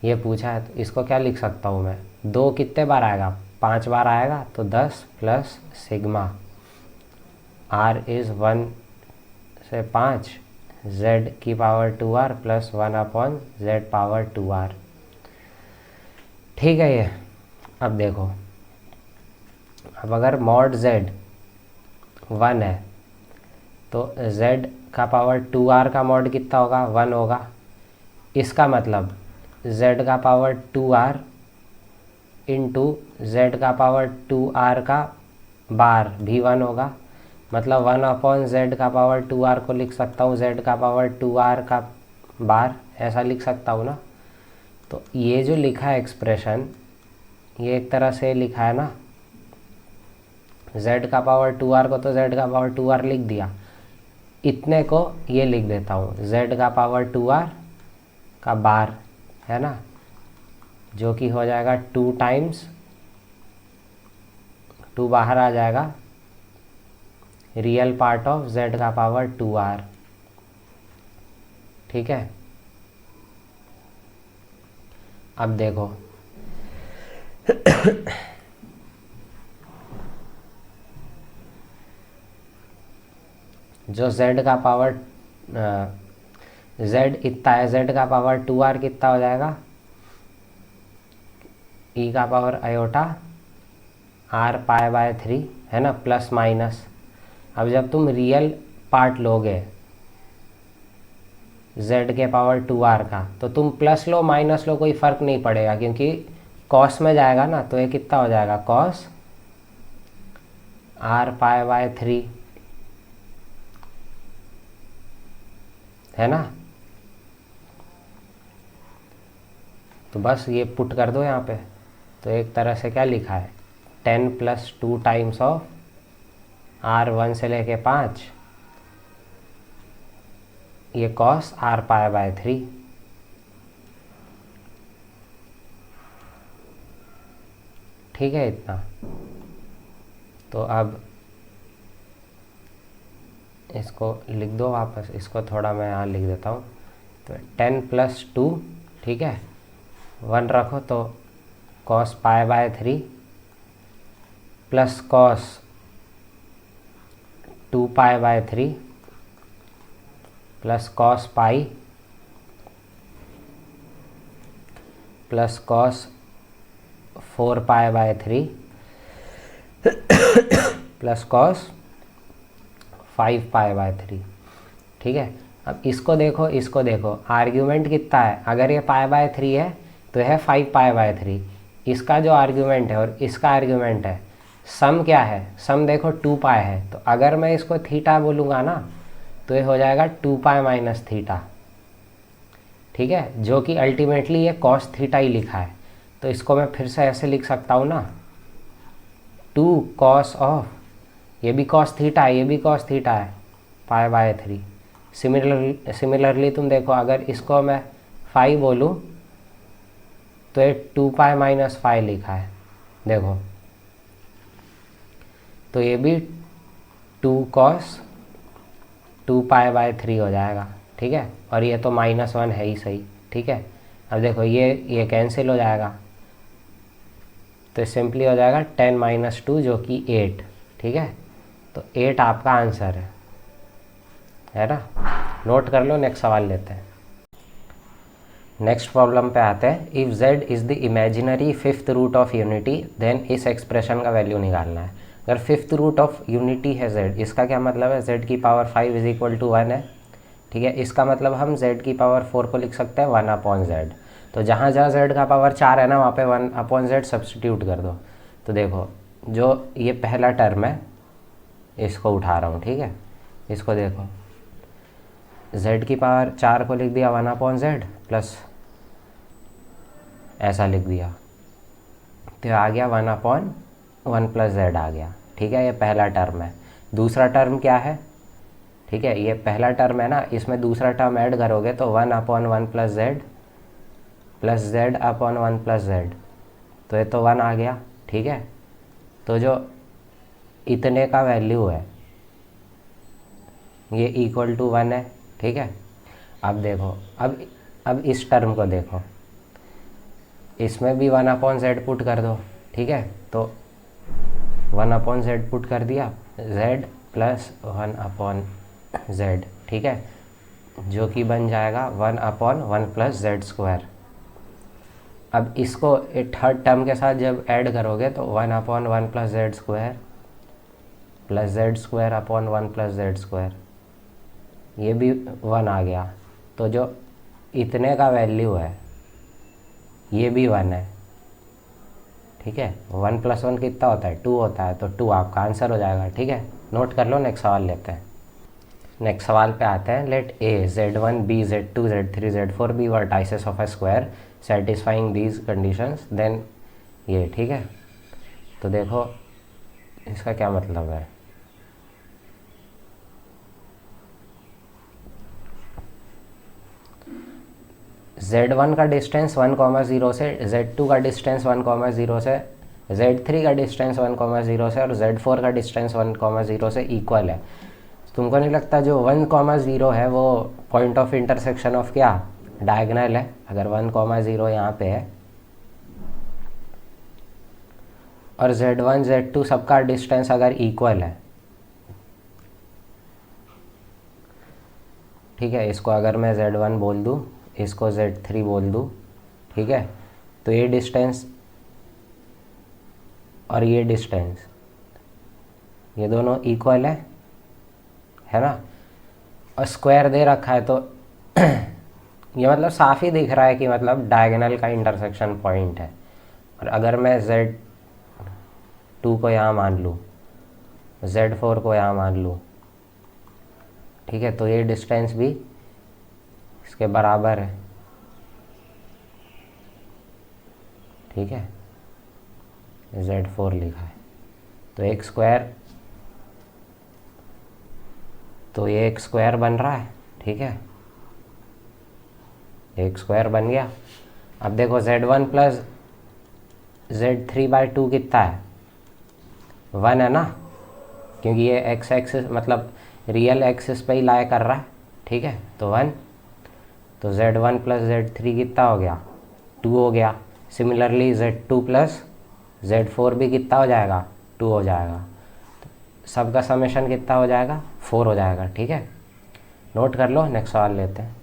ये पूछा है। तो इसको क्या लिख सकता हूँ मैं, 2 कितने बार आएगा, 5 बार आएगा। तो 10 + सिग्मा r इज़ 1 से 5 z² + 1/z²r। ठीक है ये। अब देखो, अब अगर मॉड z 1 है तो z² का मॉड कितना होगा, 1 होगा। इसका मतलब z² इंटू z² का बार भी 1 होगा। मतलब 1/z² को लिख सकता हूँ z² का बार, ऐसा लिख सकता हूँ ना। तो ये जो लिखा है एक्सप्रेशन, ये एक तरह से लिखा है ना, z² को तो z² लिख दिया, इतने को ये लिख देता हूँ z² का बार, है ना, जो कि हो जाएगा 2 टाइम्स 2 बाहर आ जाएगा, रियल पार्ट ऑफ z²r। ठीक है, अब देखो जो z का पावर z इतना है, z² कितना हो जाएगा, e का power i r pi by 3 है ना, प्लस माइनस। अब जब तुम रियल पार्ट लोगे z के पावर 2r का, तो तुम प्लस लो माइनस लो कोई फ़र्क नहीं पड़ेगा, क्योंकि कॉस में जाएगा ना, तो ये कितना हो जाएगा, कॉस आर पाई बाय 3 है ना। तो बस ये पुट कर दो यहाँ पे, तो एक तरह से क्या लिखा है, 10 + 2 टाइम्स ऑफ आर 1 से लेके 5, ये कॉस आर पाई बाय 3। ठीक है इतना। तो अब इसको लिख दो वापस, इसको थोड़ा मैं यहाँ लिख देता हूँ। तो 10 + 2, ठीक है, 1 रखो, तो cos pi by 3 plus cos 2 pi by 3 plus cos pi plus cos 4 pi by 3 plus cos 5 pi by 3। ठीक है, अब इसको देखो, इसको देखो, आर्ग्यूमेंट कितना है, अगर ये पाई बाय 3 है तो यह 5 पाई बाय 3, इसका जो आर्ग्यूमेंट है और इसका आर्ग्यूमेंट है, सम क्या है, सम देखो 2 पाई है, तो अगर मैं इसको थीटा बोलूँगा ना, तो ये हो जाएगा 2 पाई माइनस थीटा। ठीक है, जो कि अल्टीमेटली ये कॉस थीटा ही लिखा है। तो इसको मैं फिर से ऐसे लिख सकता हूँ ना, 2 कॉस ऑफ, ये भी कॉस थीटा है, ये भी कॉस थीटा है, पाई बाय 3। सिमिलरली तुम देखो, अगर इसको मैं 5 बोलूँ तो ये 2 पाई माइनस 5 लिखा है, देखो, तो ये भी 2 कॉस 2 पाई बाय 3 हो जाएगा। ठीक है, और ये तो -1 है ही सही। ठीक है, अब देखो ये कैंसिल हो जाएगा, तो सिंपली हो जाएगा 10 - 2 जो कि 8। ठीक है, तो 8 आपका आंसर है ना। नोट कर लो, नेक्स्ट सवाल लेते हैं। नेक्स्ट प्रॉब्लम पे आते हैं। If z is the imaginary 5th root of unity, then इस एक्सप्रेशन का वैल्यू निकालना है। अगर 5th रूट ऑफ यूनिटी है z, इसका क्या मतलब है, z की पावर 5 = 1 है। ठीक है, इसका मतलब हम z की पावर 4 को लिख सकते हैं 1/z। तो जहाँ जहाँ z का पावर 4 है ना, वहाँ पे 1/z सब्सटीट्यूट कर दो। तो देखो, जो ये पहला टर्म है, इसको उठा रहा हूँ। ठीक है, इसको देखो, z की पावर 4 को लिख दिया 1/z प्लस ऐसा लिख दिया, तो आ गया 1/1 + z आ गया। ठीक है, ये पहला टर्म है। दूसरा टर्म क्या है, ठीक है, ये पहला टर्म है ना, इसमें दूसरा टर्म ऐड करोगे तो 1/1 + z प्लस z/1 + z, तो ये तो 1 आ गया। ठीक है, तो जो इतने का वैल्यू है ये = 1 है। ठीक है, अब देखो, अब इस टर्म को देखो, इसमें भी 1/z पुट कर दो। ठीक है, तो 1/z पुट कर दिया, z + 1/z। ठीक है, जो कि बन जाएगा 1/1 + z²। अब इसको थर्ड टर्म के साथ जब ऐड करोगे तो 1/1 + z² प्लस z²/1 + z², ये भी 1 आ गया। तो जो इतने का वैल्यू है ये भी 1 है। ठीक है, 1 + 1 कितना होता है, 2 होता है, तो 2 आपका आंसर हो जाएगा। ठीक है, नोट कर लो, नेक्स्ट सवाल लेते हैं। नेक्स्ट सवाल पे आते हैं। Let a z1 b z2 z3 z4 be vertices of a square satisfying these conditions, then ये। ठीक है, तो देखो इसका क्या मतलब है, z1 का डिस्टेंस 1,0 से, z2 का डिस्टेंस 1,0 से, z3 का डिस्टेंस 1,0 से और z4 का डिस्टेंस 1,0 से इक्वल है। तुमको नहीं लगता जो 1,0 है वो पॉइंट ऑफ इंटरसेक्शन ऑफ क्या, डायगोनल है। अगर 1,0 यहाँ पे है और z1 z2 सबका डिस्टेंस अगर इक्वल है, ठीक है, इसको अगर मैं z1 बोल दूँ, इसको z3 बोल दूँ, ठीक है, तो ये डिस्टेंस और ये डिस्टेंस, ये दोनों इक्वल है ना, और स्क्वायर दे रखा है, तो ये मतलब साफ ही दिख रहा है कि मतलब डायगोनल का इंटरसेक्शन पॉइंट है। और अगर मैं Z2 को यहाँ मान लूँ, Z4 को यहाँ मान लूँ, ठीक है, तो ये डिस्टेंस भी इसके बराबर है, ठीक है, Z4 लिखा है, तो एक स्क्वायर, तो ये एक स्क्वायर बन रहा है, ठीक है, एक स्क्वायर बन गया। अब देखो Z1 प्लस Z3/2 कितना है, 1 है ना, क्योंकि ये एक्स एक्सिस मतलब रियल एक्सिस पे ही लाई कर रहा है, ठीक है, तो 1, तो Z1 प्लस Z3 कितना हो गया, 2 हो गया। सिमिलरली Z2 प्लस Z4 भी कितना हो जाएगा, 2 हो जाएगा। तो सबका समेशन कितना हो जाएगा, 4 हो जाएगा, ठीक है, नोट कर लो। नेक्स्ट सवाल लेते हैं।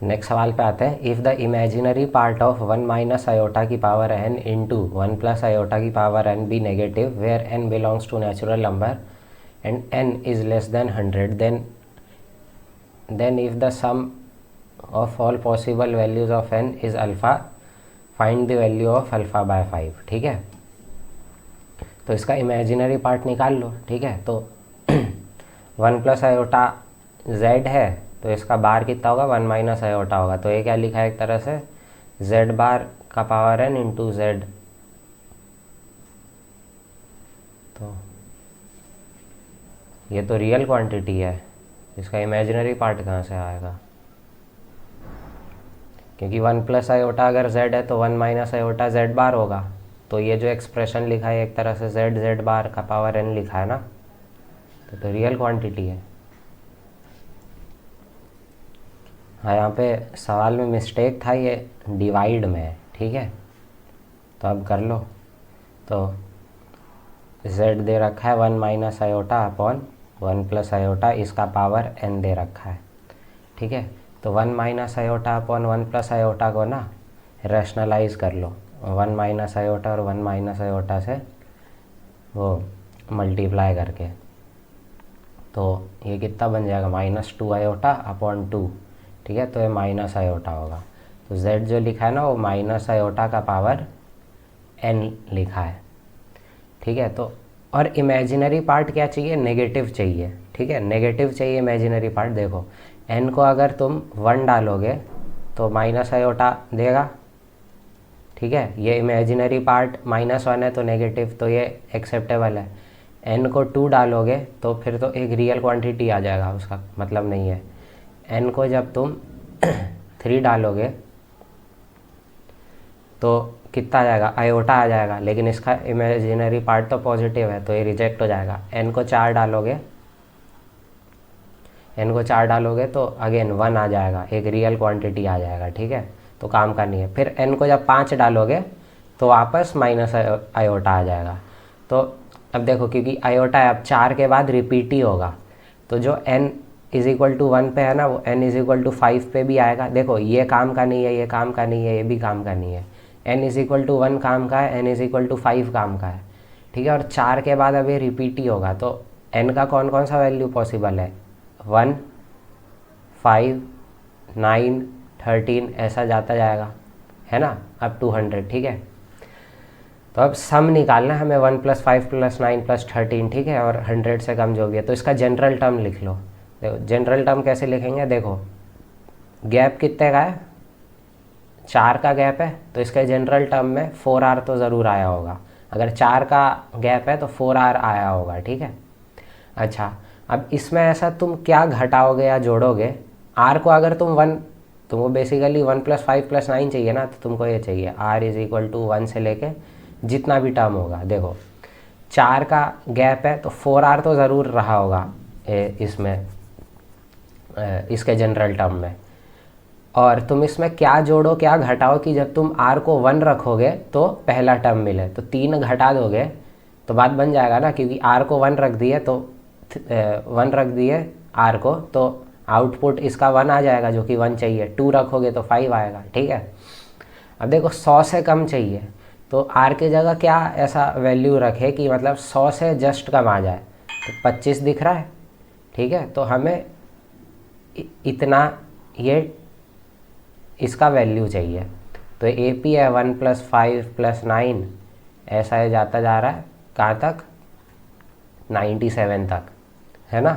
नेक्स्ट सवाल पे आते हैं। If the imaginary part of 1 minus iota की power n into 1 plus iota की power n be negative where n belongs to natural number and n is less than 100, then if the sum of all possible values of n is alpha, find the value of alpha by 5, ठीक है। तो इसका imaginary part निकाल लो, ठीक है। तो 1 plus iota z है, तो इसका बार कितना होगा, 1 माइनस आयोटा होगा। तो ये क्या लिखा है एक तरह से, z बार का पावर n इंटू z, तो ये तो रियल क्वांटिटी है, इसका इमेजिनरी पार्ट कहाँ से आएगा, क्योंकि 1 प्लस आयोटा अगर z है तो 1 माइनस आयोटा z बार होगा। तो ये जो एक्सप्रेशन लिखा है एक तरह से z बार का पावर n लिखा है ना, तो रियल क्वांटिटी है। हाँ, यहाँ पे सवाल में मिस्टेक था, ये डिवाइड में है, ठीक है, तो अब कर लो। तो z दे रखा है 1 minus iota upon 1 plus iota, इसका पावर n दे रखा है, ठीक है। तो 1 minus iota upon 1 plus iota को ना रैशनलाइज कर लो, 1 माइनस आयोटा और 1 माइनस आयोटा से वो मल्टीप्लाई करके, तो ये कितना बन जाएगा, -2 आयोटा अपॉन 2, ठीक है, तो ये माइनस आयोटा होगा। तो z जो लिखा है ना वो माइनस आयोटा का पावर n लिखा है, ठीक है। तो और इमेजिनरी पार्ट क्या चाहिए, नेगेटिव चाहिए, ठीक है, नेगेटिव चाहिए इमेजिनरी पार्ट। देखो n को अगर तुम 1 डालोगे तो माइनस आयोटा देगा, ठीक है, ये इमेजिनरी पार्ट -1 है तो नेगेटिव, तो ये एक्सेप्टेबल है। n को 2 डालोगे तो फिर तो एक रियल क्वांटिटी आ जाएगा, उसका मतलब नहीं है। n को जब तुम 3 डालोगे तो कितना आ जाएगा, आयोटा आ जाएगा, लेकिन इसका इमेजिनरी पार्ट तो पॉजिटिव है, तो ये रिजेक्ट हो जाएगा। n को 4 डालोगे तो अगेन 1 आ जाएगा, एक रियल क्वांटिटी आ जाएगा, ठीक है, तो काम का नहीं है। फिर n को जब 5 डालोगे तो वापस माइनस आयोटा आ जाएगा। तो अब देखो, क्योंकि आयोटा अब 4 के बाद रिपीट ही होगा, तो जो n इज इक्वल टू 1 पे है ना, वो n इज इक्वल टू 5 पे भी आएगा। देखो ये काम का नहीं है, ये काम का नहीं है, ये भी काम का नहीं है। n इज इक्वल टू 1 काम का है, n इज इक्वल टू 5 काम का है, ठीक है, और 4 के बाद अब ये रिपीट ही होगा। तो n का कौन कौन सा वैल्यू पॉसिबल है, 1, 5, 9, 13 ऐसा जाता जाएगा, है ना, अप टू 100, ठीक है। तो अब सम निकालना है हमें, 1 + 5 + 9 + 13, ठीक है, और 100 से कम जो भी है। तो इसका जनरल टर्म लिख लो। देखो जनरल टर्म कैसे लिखेंगे, देखो गैप कितने का है, 4 का गैप है, तो इसके जनरल टर्म में 4r तो ज़रूर आया होगा। अगर 4 का गैप है तो 4r आया होगा, ठीक है। अच्छा, अब इसमें ऐसा तुम क्या घटाओगे या जोड़ोगे, r को अगर तुमको बेसिकली 1 + 5 + 9 चाहिए ना, तो तुमको ये चाहिए r = 1 से लेके जितना भी टर्म होगा। देखो 4 का गैप है तो 4r तो ज़रूर रहा होगा इसमें, इसके जनरल टर्म में। और तुम इसमें क्या जोड़ो क्या घटाओ कि जब तुम r को 1 रखोगे तो पहला टर्म मिले, तो 3 घटा दोगे तो बात बन जाएगा ना, क्योंकि r को 1 रख दिए तो 1 रख दिए r को, तो आउटपुट इसका 1 आ जाएगा जो कि 1 चाहिए। 2 रखोगे तो 5 आएगा, ठीक है। अब देखो 100 से कम चाहिए, तो आर की जगह क्या ऐसा वैल्यू रखे कि मतलब 100 से जस्ट कम आ जाए। तो 25 दिख रहा है, ठीक है। तो हमें इतना ये इसका वैल्यू चाहिए। तो ए पी है 1 + 5 + 9, ऐसा है जाता जा रहा है कहाँ तक, 97 तक, है ना।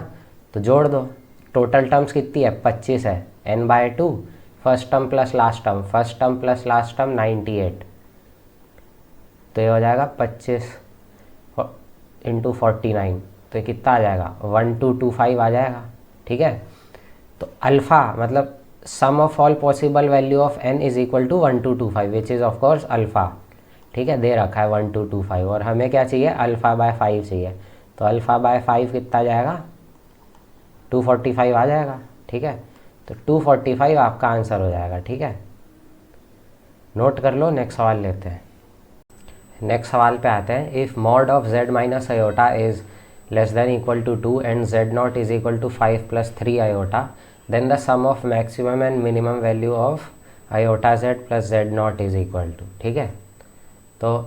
तो जोड़ दो, टोटल टर्म्स कितनी है, 25 है, n/2 first term plus last term, first term plus last term 98। तो ये हो जाएगा 25 × 49, तो ये कितना आ जाएगा, 1225 आ जाएगा, ठीक है। तो अल्फ़ा मतलब sum of all possible value of n is equal to 1225 which is of course alpha, ठीक है। दे रखा है 1225 और हमें क्या चाहिए, α/5 चाहिए। तो α/5 कितना जाएगा, 245 आ जाएगा, ठीक है। तो 245 आपका आंसर हो जाएगा, ठीक है। नोट कर लो, नेक्स्ट सवाल लेते हैं। नेक्स्ट सवाल पे आते हैं। If mod of z - iota is less than equal to 2 and z0 is equal to 5 + 3 iota, then the sum of maximum and minimum value of iota z + z0 is equal to, ठीक है। तो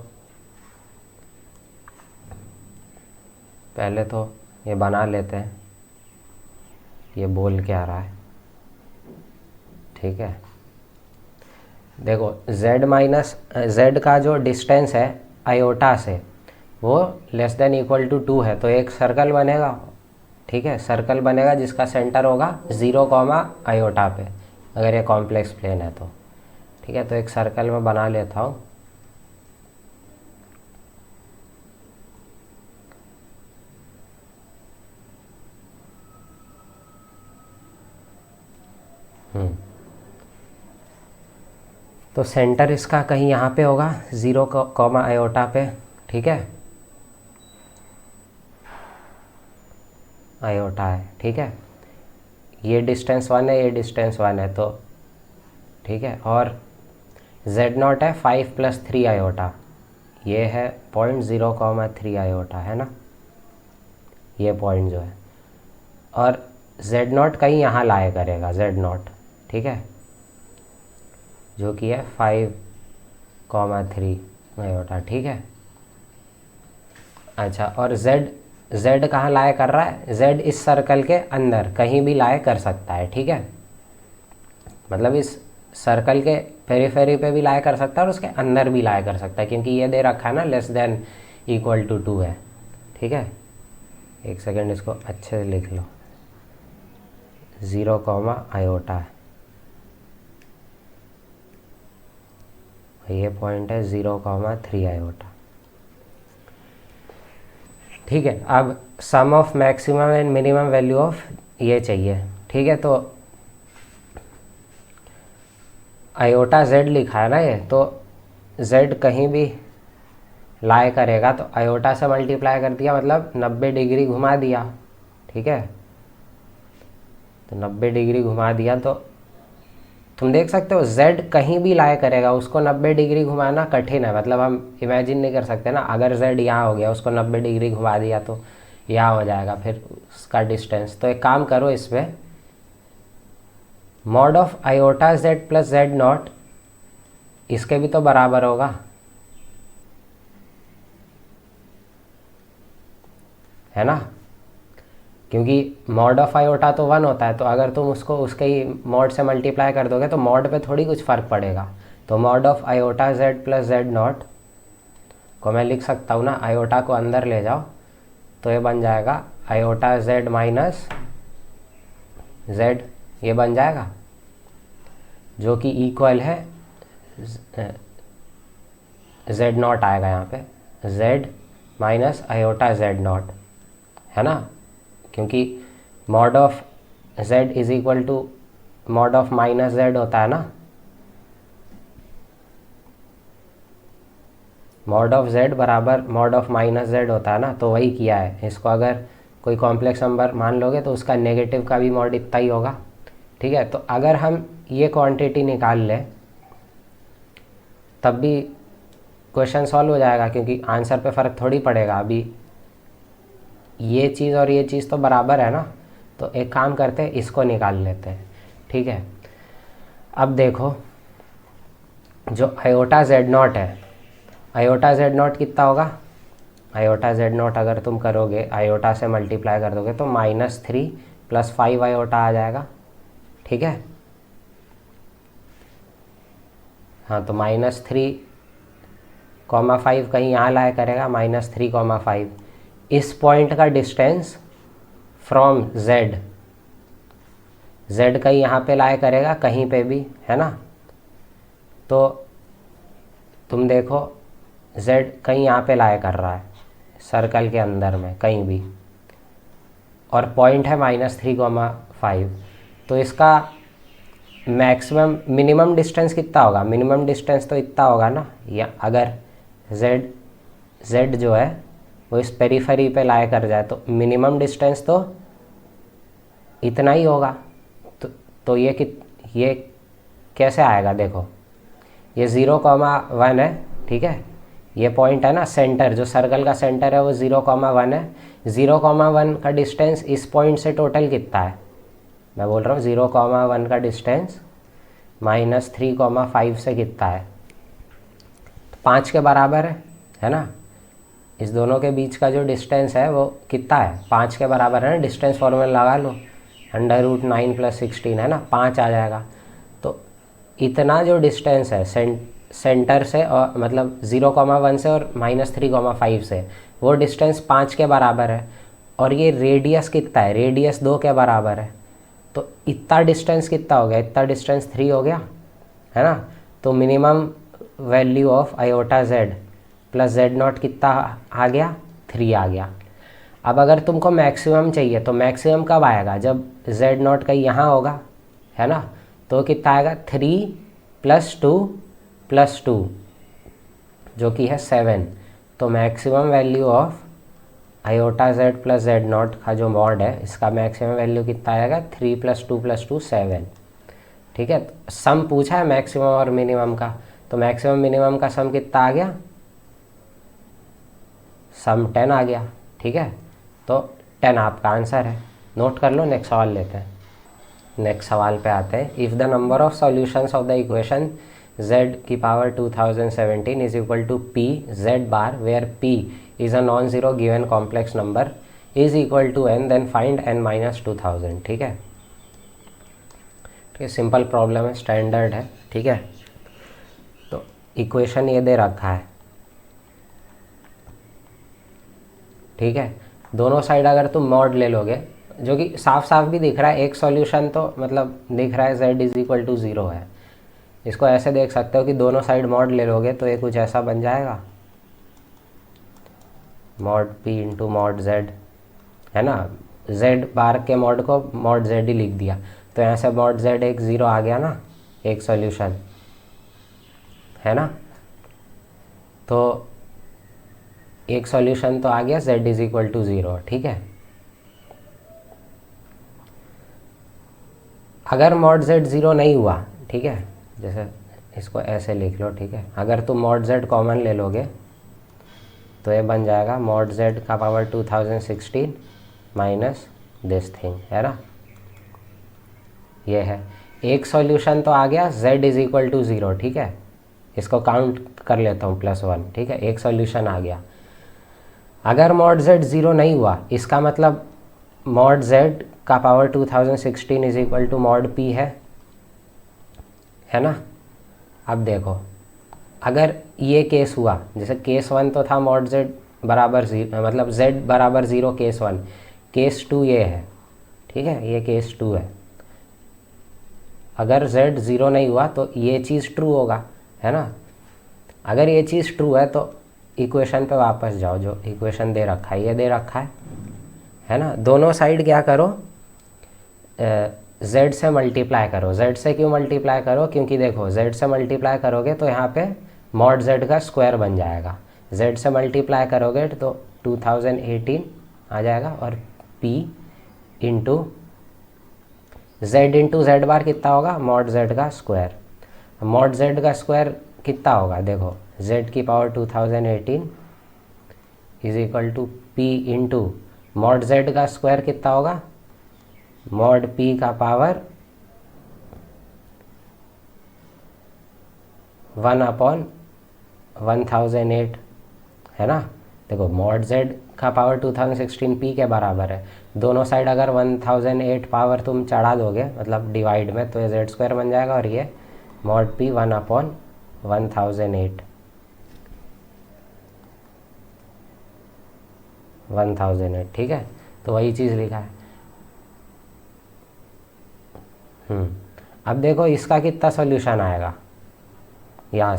पहले तो ये बना लेते हैं, ये बोल क्या रहा है, ठीक है। देखो z का जो डिस्टेंस है आयोटा से वो लेस देन इक्वल टू 2 है। तो एक सर्कल बनेगा, ठीक है, सर्कल बनेगा जिसका सेंटर होगा 0, आयोटा पे, अगर ये कॉम्प्लेक्स प्लेन है तो, ठीक है। तो एक सर्कल में बना लेता हूँ। तो सेंटर इसका कहीं यहाँ पे होगा 0, आयोटा पे, ठीक है, आयोटा है, ठीक है। ये डिस्टेंस 1 है, ये डिस्टेंस 1 है, तो ठीक है। और z0 है 5 + 3 आयोटा, ये है 0.0, 3 आयोटा, है ना, ये पॉइंट जो है। और z0 कहीं यहाँ लाया करेगा, z0, ठीक है, जो कि है 5, 3 आयोटा, ठीक है। अच्छा, और z कहाँ लाया कर रहा है, z इस सर्कल के अंदर कहीं भी लाया कर सकता है, ठीक है। मतलब इस सर्कल के पेरीफेरी पे भी लाया कर सकता है और उसके अंदर भी लाया कर सकता है, क्योंकि ये दे रखा है ना लेस देन इक्वल टू 2 है, ठीक है। एक सेकेंड, इसको अच्छे से लिख लो, 0, आयोटा है, ये पॉइंट है 0, 3 आयोटा, ठीक है। अब sum of maximum and minimum value of ये चाहिए, ठीक है। तो आयोटा z लिखा है ना ये, तो z कहीं भी लाए करेगा, तो आयोटा से मल्टीप्लाई कर दिया मतलब 90 डिग्री घुमा दिया, ठीक है। तो 90 डिग्री घुमा दिया, तो तुम देख सकते हो z कहीं भी लाया करेगा, उसको 90 डिग्री घुमाना कठिन है, मतलब हम इमेजिन नहीं कर सकते ना, अगर z यहाँ हो गया, उसको 90 डिग्री घुमा दिया तो यहाँ हो जाएगा फिर उसका डिस्टेंस। तो एक काम करो, इसमें mod of iota z + z0 इसके भी तो बराबर होगा, है ना, क्योंकि मॉड ऑफ आयोटा तो 1 होता है। तो अगर तुम उसको उसके ही मॉड से मल्टीप्लाई कर दोगे तो मॉड पे थोड़ी कुछ फ़र्क पड़ेगा। तो mod of iota z + z0 को मैं लिख सकता हूँ ना, आयोटा को अंदर ले जाओ तो ये बन जाएगा आयोटा z - z, ये बन जाएगा, जो कि इक्वल है z0 आएगा यहाँ पे, z - आयोटा z0, है ना, क्योंकि mod of z is equal to mod of -z होता है ना, मॉड ऑफ z बराबर मॉड ऑफ -z होता है ना। तो वही किया है, इसको अगर कोई कॉम्प्लेक्स नंबर मान लोगे तो उसका नेगेटिव का भी मॉड इतना ही होगा, ठीक है। तो अगर हम ये क्वांटिटी निकाल लें तब भी क्वेश्चन सॉल्व हो जाएगा, क्योंकि आंसर पे फ़र्क थोड़ी पड़ेगा। अभी ये चीज़ और ये चीज़ तो बराबर है ना, तो एक काम करते हैं, इसको निकाल लेते हैं, ठीक है। अब देखो, जो आयोटा z0 है आयोटा जेड नॉट कितना होगा, आयोटा जेड नॉट अगर तुम करोगे आयोटा से मल्टीप्लाई कर दोगे तो -3 + 5 आयोटा आ जाएगा, ठीक है। हाँ तो -3,5 कहीं यहाँ लाया करेगा, -3,5 इस पॉइंट का डिस्टेंस फ्रॉम z, z कहीं यहाँ पे लाया करेगा कहीं पे भी, है ना। तो तुम देखो z कहीं यहाँ पे लाया कर रहा है सर्कल के अंदर में कहीं भी, और पॉइंट है -3,5, तो इसका मैक्सिमम मिनिमम डिस्टेंस कितना होगा, मिनिमम डिस्टेंस तो इतना होगा ना, या अगर z जो है वो इस पेरीफेरी पे लाया कर जाए तो मिनिमम डिस्टेंस तो इतना ही होगा। तो ये कैसे आएगा, देखो ये 0,1 है, ठीक है। ये पॉइंट है ना सेंटर, जो सर्कल का सेंटर है वो 0,1 है। 0,1 का डिस्टेंस इस पॉइंट से टोटल कितना है, मैं बोल रहा हूँ 0,1 का डिस्टेंस -3,5 से कितना है, 5 के बराबर है ना। इस दोनों के बीच का जो डिस्टेंस है वो कितना है, 5 के बराबर है ना। डिस्टेंस फॉर्मूला लगा लो, √9 + 16 है ना, 5 आ जाएगा। तो इतना जो डिस्टेंस है सेंटर से, और मतलब 0,1 से और -3,5 से, वो डिस्टेंस 5 के बराबर है। और ये रेडियस कितना है, रेडियस 2 के बराबर है। तो इतना डिस्टेंस कितना हो गया, इतना डिस्टेंस 3 हो गया, है ना। तो minimum value of iota Z plus Z not कितना आ गया, 3 आ गया। अब अगर तुमको मैक्सिमम चाहिए तो मैक्सिमम कब आएगा, जब जेड नॉट कहीं यहाँ होगा, है ना। तो कितना आएगा, 3 + 2 + 2 जो कि है 7। तो maximum value of iota Z plus Z not का जो मॉड है, इसका मैक्सिमम वैल्यू कितना आएगा, 3 + 2 + 2 7, ठीक है। सम पूछा है मैक्सिमम और मिनिमम का, तो मैक्सिमम मिनिमम का सम कितना आ गया, सम 10 आ गया, ठीक है। तो 10 आपका आंसर है, नोट कर लो। नेक्स्ट सवाल लेते हैं, नेक्स्ट सवाल पे आते हैं। If the number of solutions of the equation z⁻² 2017 is equal to p z bar where p is a non zero given complex number is equal to n, then find n-2000, ठीक है। Simple problem है, standard है, ठीक है। तो equation ये दे रखा है, ठीक है। दोनों साइड अगर तुम मॉड ले लोगे, जो कि साफ साफ भी दिख रहा है, एक सॉल्यूशन तो मतलब दिख रहा है z = 0 है। इसको ऐसे देख सकते हो कि दोनों साइड मॉड ले लोगे तो ये कुछ ऐसा बन जाएगा, मॉड p × मॉड z, है ना। z बार के मॉड को मॉड z ही लिख दिया, तो यहाँ से मॉड z एक 0 आ गया ना, एक सॉल्यूशन, है ना। तो एक सॉल्यूशन तो आ गया z = 0, ठीक है। अगर मॉड z 0 नहीं हुआ, ठीक है, जैसे इसको ऐसे लिख लो, ठीक है। अगर तुम मॉड z कॉमन ले लोगे तो ये बन जाएगा mod z⁻² 2016 minus this thing, है ना। ये है एक सॉल्यूशन तो आ गया z = 0, ठीक है। इसको काउंट कर लेता हूँ +1, ठीक है। एक सॉल्यूशन आ गया। अगर मॉड z 0 नहीं हुआ, इसका मतलब mod z⁻² 2016 is equal to mod p है ना। अब देखो, अगर ये केस हुआ, जैसे केस 1 तो था मॉड z बराबर 0, मतलब z बराबर 0 केस 1, केस 2 ये है, ठीक है, ये केस 2 है। अगर z 0 नहीं हुआ तो ये चीज़ ट्रू होगा, है ना। अगर ये चीज़ ट्रू है तो इक्वेशन पे वापस जाओ, जो इक्वेशन दे रखा है, ये दे रखा है ना। दोनों साइड क्या करो, z से मल्टीप्लाई करो। z से क्यों मल्टीप्लाई करो, क्योंकि देखो z से मल्टीप्लाई करोगे तो यहाँ पे मॉड z का स्क्वायर बन जाएगा। z से मल्टीप्लाई करोगे तो 2018 आ जाएगा, और p × z बार कितना होगा, मॉड z का स्क्वायर। मॉड z का स्क्वायर कितना होगा, देखो z⁻² 2018 is equal to p × mod z का स्क्वायर कितना होगा, मॉड p का पावर 1/, 1008 है ना। देखो मॉड z का पावर 2016 p के बराबर है, दोनों साइड अगर 1008 पावर तुम चढ़ा दोगे मतलब डिवाइड में, तो ये जेड स्क्वायर बन जाएगा और ये मॉड p 1/1008 1008, ठीक है। तो वही चीज़ लिखा है। अब देखो इसका कितना सॉल्यूशन आएगा यहाँ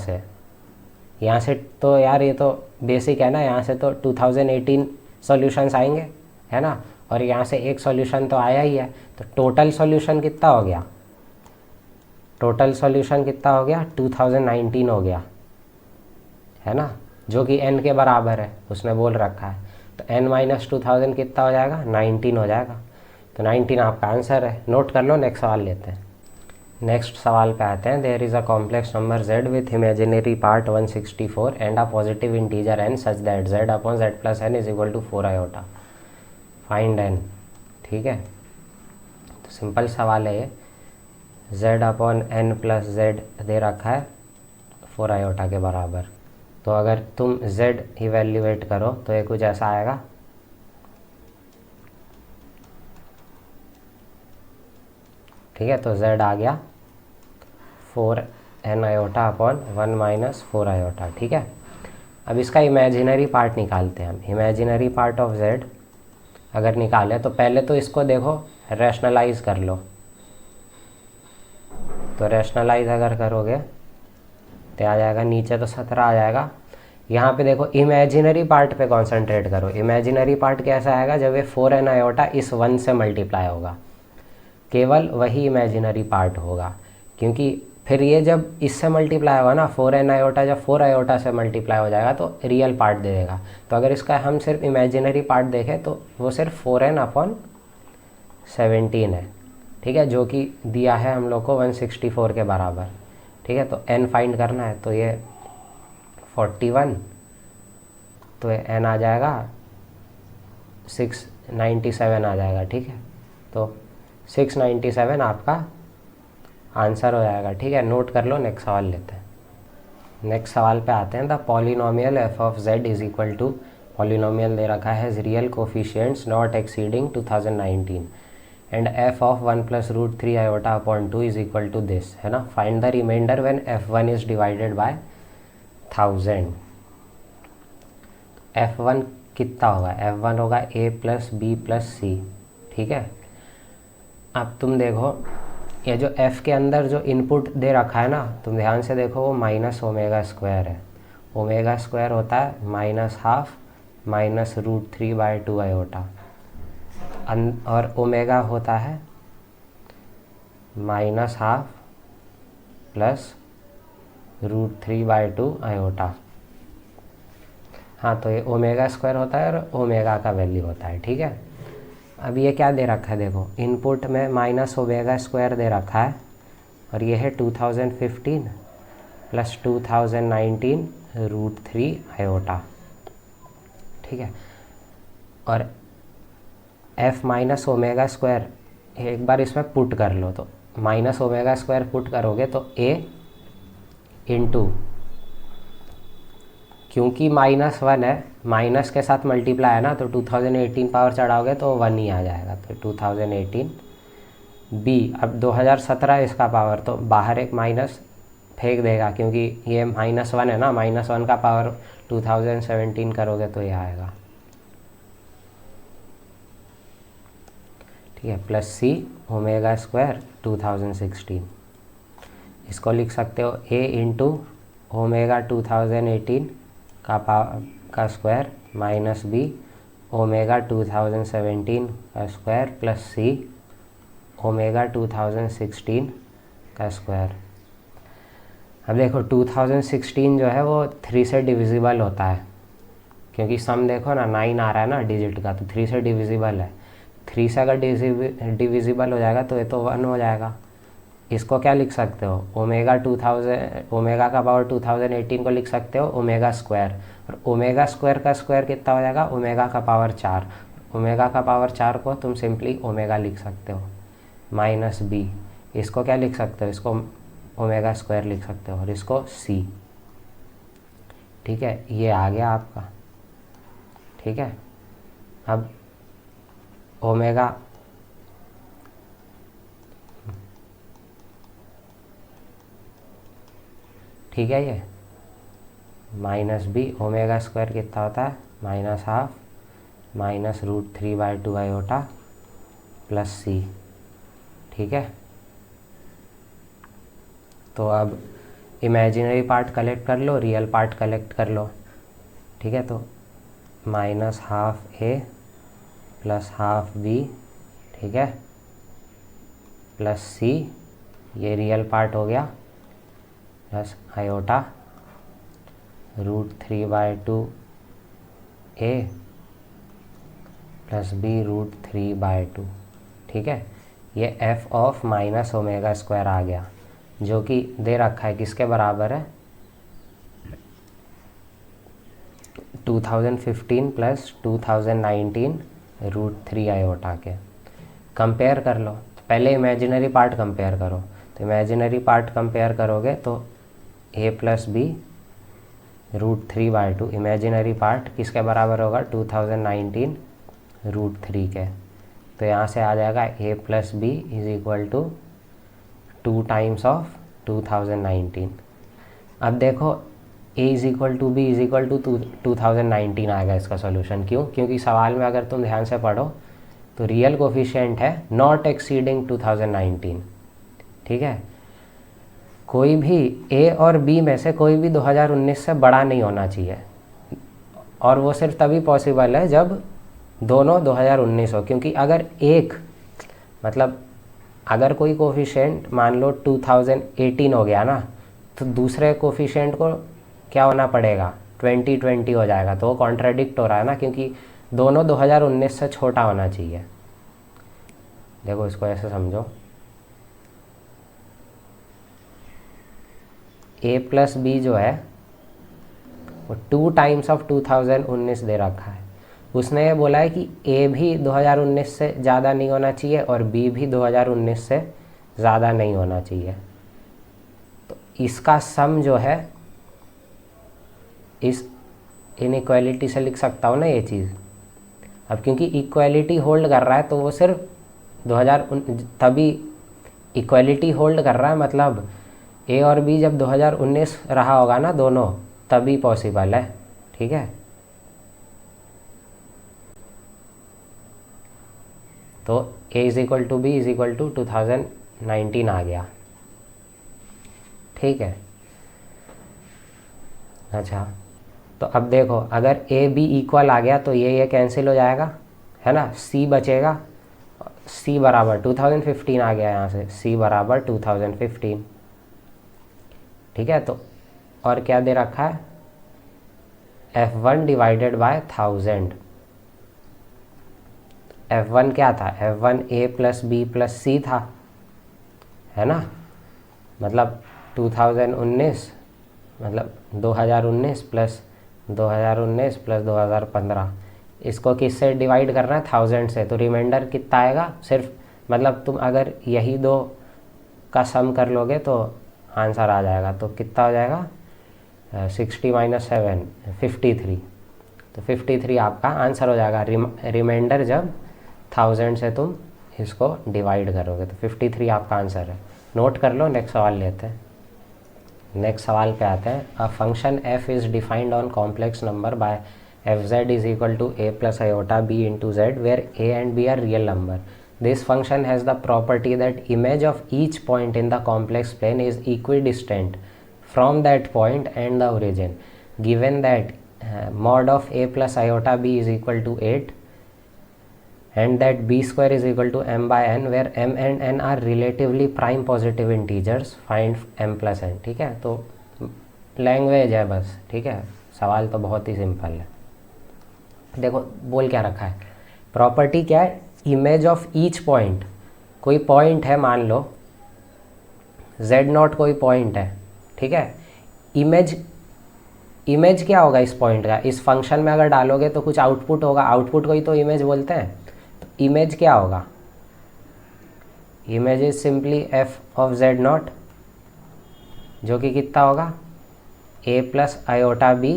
से तो यार ये तो बेसिक है ना, यहाँ से तो 2018 सॉल्यूशंस आएंगे है ना, और यहाँ से एक सॉल्यूशन तो आया ही है, तो टोटल सॉल्यूशन कितना हो गया, टोटल सॉल्यूशन कितना हो गया 2019 हो गया है ना, जो कि n के बराबर है उसने बोल रखा है। तो n माइनस 2000 कितना हो जाएगा 19 हो जाएगा। तो 19 आपका आंसर है, नोट कर लो। नेक्स्ट सवाल लेते हैं। नेक्स्ट सवाल पे आते हैं। There is a complex number z with imaginary part 164 and a positive integer n such that z upon z plus n is equal to 4 iota, find n। ठीक है, तो सिंपल सवाल है ये। z upon n plus z दे रखा है 4 iota के बराबर। तो अगर तुम z इवेल्यूएट करो तो ये कुछ ऐसा आएगा। ठीक है, तो z आ गया 4n iota upon 1 minus 4 iota. ठीक है, अब इसका इमेजिनरी पार्ट निकालते हैं हम। इमेजिनरी पार्ट ऑफ z अगर निकाले तो पहले तो इसको देखो रैशनलाइज कर लो। तो रैशनलाइज अगर करोगे तो आ जाएगा नीचे तो 17 आ जाएगा। यहाँ पे देखो इमेजिनरी पार्ट पे कंसंट्रेट करो। इमेजिनरी पार्ट कैसा आएगा, जब ये 4n आयोटा इस 1 से मल्टीप्लाई होगा, केवल वही इमेजिनरी पार्ट होगा, क्योंकि फिर ये जब इससे मल्टीप्लाई होगा ना 4n आयोटा, जब 4 आयोटा से मल्टीप्लाई हो जाएगा तो रियल पार्ट दे देगा। तो अगर इसका हम सिर्फ इमेजिनरी पार्ट देखें तो वो सिर्फ 4n अपॉन 17 है। ठीक है, जो कि दिया है हम लोग को 164 के बराबर। ठीक है, तो n फाइंड करना है, तो ये 41, तो ये n आ जाएगा 697 आ जाएगा। ठीक है, तो 697 आपका आंसर हो जाएगा। ठीक है, नोट कर लो। नेक्स्ट सवाल लेते हैं। नेक्स्ट सवाल पे आते हैं। The polynomial f of z is equal to, polynomial दे रखा है real coefficients not exceeding 2019 and f of 1 plus root 3 iota upon 2 is equal to this, है ना। Find the remainder when f1 is divided by 1000। f1 कितना होगा, f1 होगा a plus b plus c. ठीक है, अब तुम देखो ये जो f के अंदर जो इनपुट दे रखा है ना, तुम ध्यान से देखो वो माइनस ओमेगा स्क्वायर है। ओमेगा स्क्वायर होता है minus half minus root 3 by 2 iota, और ओमेगा होता है minus half plus root 3 by 2 iota. हाँ, तो ये ओमेगा स्क्वायर होता है और ओमेगा का वैल्यू होता है। ठीक है, अब ये क्या दे रखा है, देखो इनपुट में माइनस ओमेगा स्क्वायर दे रखा है, और ये है 2015 प्लस 2019 रूट 3 आयोटा। ठीक है, और f माइनस ओमेगा स्क्वायर एक बार इसमें पुट कर लो, तो माइनस ओमेगा स्क्वायर पुट करोगे तो a इंटू, क्योंकि -1 है, माइनस के साथ मल्टीप्लाई है ना, तो 2018 पावर चढ़ाओगे तो 1 ही आ जाएगा। तो 2018 b, अब 2017 इसका पावर, तो बाहर एक माइनस फेंक देगा, क्योंकि ये -1 है ना, -1 का पावर 2017 करोगे तो ये आएगा। ठीक है, प्लस c ओमेगा स्क्वायर 2016, इसको लिख सकते हो a इंटू ओमेगा 2018 का स्क्वायर माइनस बी ओमेगा 2017 का स्क्वायर प्लस सी ओमेगा 2016 का स्क्वायर। अब देखो 2016 जो है वो 3 से डिविजिबल होता है, क्योंकि सम देखो ना 9 आ रहा है ना डिजिट का, तो 3 से डिविजिबल है। 3 से अगर डिविजिबल हो जाएगा तो ये तो 1 हो जाएगा। इसको क्या लिख सकते हो, ओमेगा का पावर 2018 को लिख सकते हो ओमेगा स्क्वायर, और ओमेगा स्क्वायर का स्क्वायर कितना हो जाएगा, ओमेगा का पावर 4। ओमेगा का पावर 4 को तुम सिंपली ओमेगा लिख सकते हो माइनस बी। इसको क्या लिख सकते हो, इसको ओमेगा स्क्वायर लिख सकते हो, और इसको सी। ठीक है, ये आ गया आपका। ठीक है, अब ओमेगा ठीक है, ये माइनस बी ओमेगा स्क्वायर कितना होता है, minus half minus √3/2 iota plus c. ठीक है, तो अब इमेजिनरी पार्ट कलेक्ट कर लो, रियल पार्ट कलेक्ट कर लो। ठीक है, तो minus half a plus half b, ठीक है, प्लस सी, ये रियल पार्ट हो गया, plus iota √3/2 a plus b √3/2। ठीक है, ये f of minus omega square आ गया, जो कि दे रखा है किसके बराबर है, 2015 प्लस 2019 √3 आयोटा के। कंपेयर कर लो, तो पहले इमेजिनरी पार्ट कंपेयर करो, तो इमेजिनरी पार्ट कंपेयर करोगे तो a plus b √3/2 imaginary part किसके बराबर होगा, 2019 √3 के। तो यहाँ से आ जाएगा a plus b is equal to 2 times of 2019। अब देखो a is equal to b is equal to 2019 आएगा इसका सॉल्यूशन। क्यों? क्योंकि सवाल में अगर तुम ध्यान से पढ़ो तो रियल कोफिशिएंट है नॉट एक्सीडिंग 2019। ठीक है, कोई भी ए और बी में से कोई भी 2019 से बड़ा नहीं होना चाहिए, और वो सिर्फ तभी पॉसिबल है जब दोनों 2019 हो। क्योंकि अगर एक मतलब अगर कोई कोफिशिएंट मान लो 2018 हो गया ना, तो दूसरे कोफिशिएंट को क्या होना पड़ेगा, 2020 हो जाएगा, तो वो कॉन्ट्राडिक्ट हो रहा है ना, क्योंकि दोनों 2019 से छोटा होना चाहिए। देखो इसको ऐसे समझो, ए प्लस बी जो है वो 2 टाइम्स ऑफ 2019 दे रखा है। उसने ये बोला है कि ए भी 2019 से ज़्यादा नहीं होना चाहिए और बी भी 2019 से ज़्यादा नहीं होना चाहिए। तो इसका सम जो है इस इनइक्वालिटी से लिख सकता हूँ ना ये चीज़। अब क्योंकि इक्वालिटी होल्ड कर रहा है तो वो सिर्फ 2000 तभी इक्वालिटी होल्ड कर रहा है, मतलब ए और बी जब 2019 रहा होगा ना दोनों, तभी पॉसिबल है। ठीक है, तो a is equal to b is equal to 2019 आ गया। ठीक है, अच्छा, तो अब देखो अगर ए बी इक्वल आ गया तो ये कैंसिल हो जाएगा, है ना, सी बचेगा, सी बराबर 2015 आ गया यहाँ से, सी बराबर 2015। ठीक है, तो और क्या दे रखा है, F1 डिवाइडेड बाय 1000। F1 क्या था, F1 ए प्लस बी प्लस सी था, है ना, मतलब 2019 मतलब 2019 प्लस 2019 प्लस 2015, इसको किससे डिवाइड करना है, 1000 से, तो रिमाइंडर कितना आएगा, सिर्फ मतलब तुम अगर यही दो का सम कर लोगे तो आंसर आ जाएगा। तो कितना हो जाएगा, 60 - 7 53, तो 53 आपका आंसर हो जाएगा। रिमाइंडर जब 1000 से तुम इसको डिवाइड करोगे तो 53 आपका आंसर है। नोट कर लो, नेक्स्ट सवाल लेते हैं। नेक्स्ट सवाल पे आते हैं। A function f is defined on complex number by fz is equal to a plus iota b into z where a and b are real number. This function has the property that image of each point in the complex plane is equidistant from that point and the origin. Given that mod of a plus iota b is equal to 8 and that b square is equal to m by n where m and n are relatively prime positive integers, find m plus n। ठीक है, तो language है बस। ठीक है, सवाल तो बहुत ही सिंपल है। देखो बोल क्या रखा है, प्रॉपर्टी क्या है, इमेज ऑफ ईच पॉइंट। कोई पॉइंट है, मान लो z0 कोई पॉइंट है, ठीक है, इमेज क्या होगा इस पॉइंट का, इस फंक्शन में अगर डालोगे तो कुछ आउटपुट होगा, आउटपुट को ही तो इमेज बोलते हैं। तो इमेज क्या होगा, image is simply f of z0, जो कि कितना होगा a plus iota b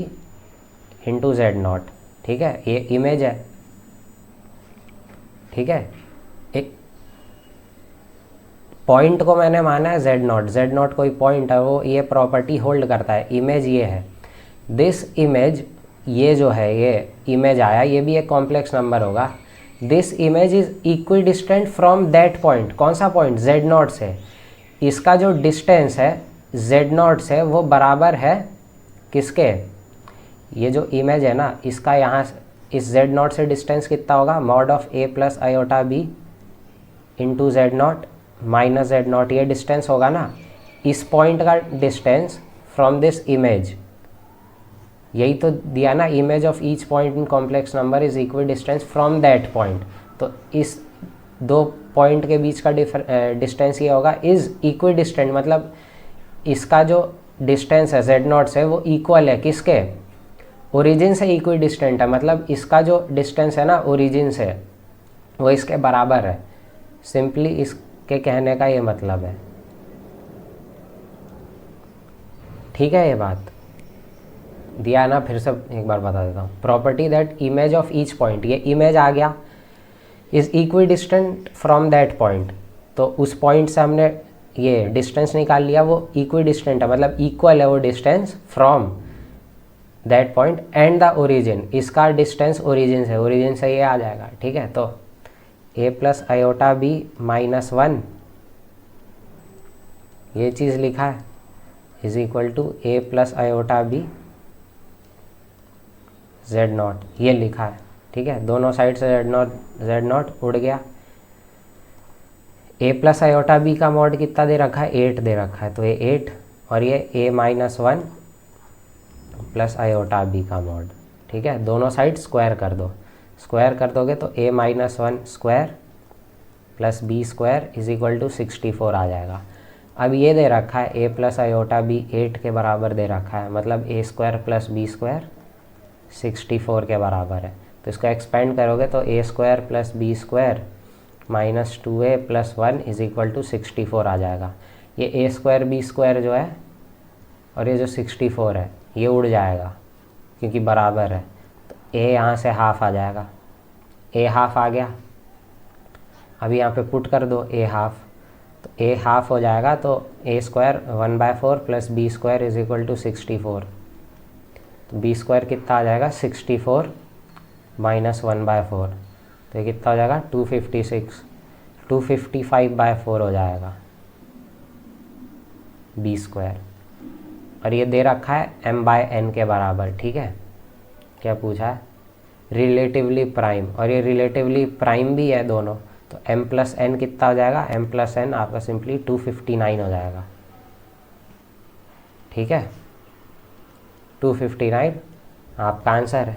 into z naught, ठीक है, ये इमेज है, ठीक है। एक पॉइंट को मैंने माना है जेड नॉट कोई पॉइंट है, वो ये प्रॉपर्टी होल्ड करता है, इमेज ये है, दिस इमेज, ये जो है ये इमेज आया, ये भी एक कॉम्प्लेक्स नंबर होगा, this image is equi distant from that point, कौन सा पॉइंट, जेड नॉट से, इसका जो डिस्टेंस है जेड नॉट से वो बराबर है किसके, ये जो इमेज है ना इसका यहाँ इस जेड नॉट से डिस्टेंस कितना होगा, mod of a plus iota b into z not minus z not, ये डिस्टेंस होगा ना, इस पॉइंट का डिस्टेंस फ्रॉम दिस इमेज, यही तो दिया ना, image of each point in complex number is equi distance from that point, तो इस दो पॉइंट के बीच का डिस्टेंस ये होगा इज इक्वी डिस्टेंट, मतलब इसका जो डिस्टेंस है जेड नॉट से वो इक्वल है किसके, ओरिजिन से इक्वी डिस्टेंट है, मतलब इसका जो डिस्टेंस है ना ओरिजिन से वो इसके बराबर है, सिंपली इसके कहने का ये मतलब है, ठीक है। ये बात दिया ना, फिर से एक बार बता देता हूँ, property that image of each point, ये इमेज आ गया, is equi distant from that point, तो उस पॉइंट से हमने ये डिस्टेंस निकाल लिया, वो इक्वी डिस्टेंट है, मतलब इक्वल है वो distance from that point and the origin, इसका डिस्टेंस ओरिजिन से ये आ जाएगा, ठीक है। तो a plus iota b minus 1 ये चीज़ लिखा है is equal to a plus iota b z not, ये लिखा है, ठीक है, दोनों साइड से जेड नॉट उड़ गया, ए प्लस आयोटा बी का मॉड कितना दे रखा है, 8 दे रखा है, तो ये 8 और ये ए माइनस 1 प्लस आयोटा बी का मॉड, ठीक है, दोनों साइड स्क्वायर कर दो, स्क्वायर कर दोगे तो a minus 1 square plus b square is equal to 64 आ जाएगा। अब ये दे रखा है ए प्लस आयोटा बी 8 के बराबर दे रखा है, मतलब a square plus b square 64 के बराबर है, तो इसको एक्सपेंड करोगे तो a square plus b square minus 2a plus 1 is equal to 64 आ जाएगा। ये ए स्क्वायर बी स्क्वायर जो है और ये जो 64 है ये उड़ जाएगा क्योंकि बराबर है, तो ए यहाँ से हाफ आ जाएगा, ए हाफ आ गया, अभी यहाँ पे पुट कर दो ए हाफ, तो ए हाफ हो जाएगा, तो a square 1/4 plus b square is equal to 64, तो बी स्क्वायर कितना आ जाएगा 64 माइनस 1/4, तो ये कितना हो जाएगा 256, 255/4 हो जाएगा बी स्क्वायर, और ये दे रखा है m/n के बराबर, ठीक है। क्या पूछा है, रिलेटिवली प्राइम, और ये रिलेटिवली प्राइम भी है दोनों, तो m प्लस n कितना हो जाएगा, m प्लस n आपका सिंपली 259 हो जाएगा, ठीक है, 259 आपका आंसर है।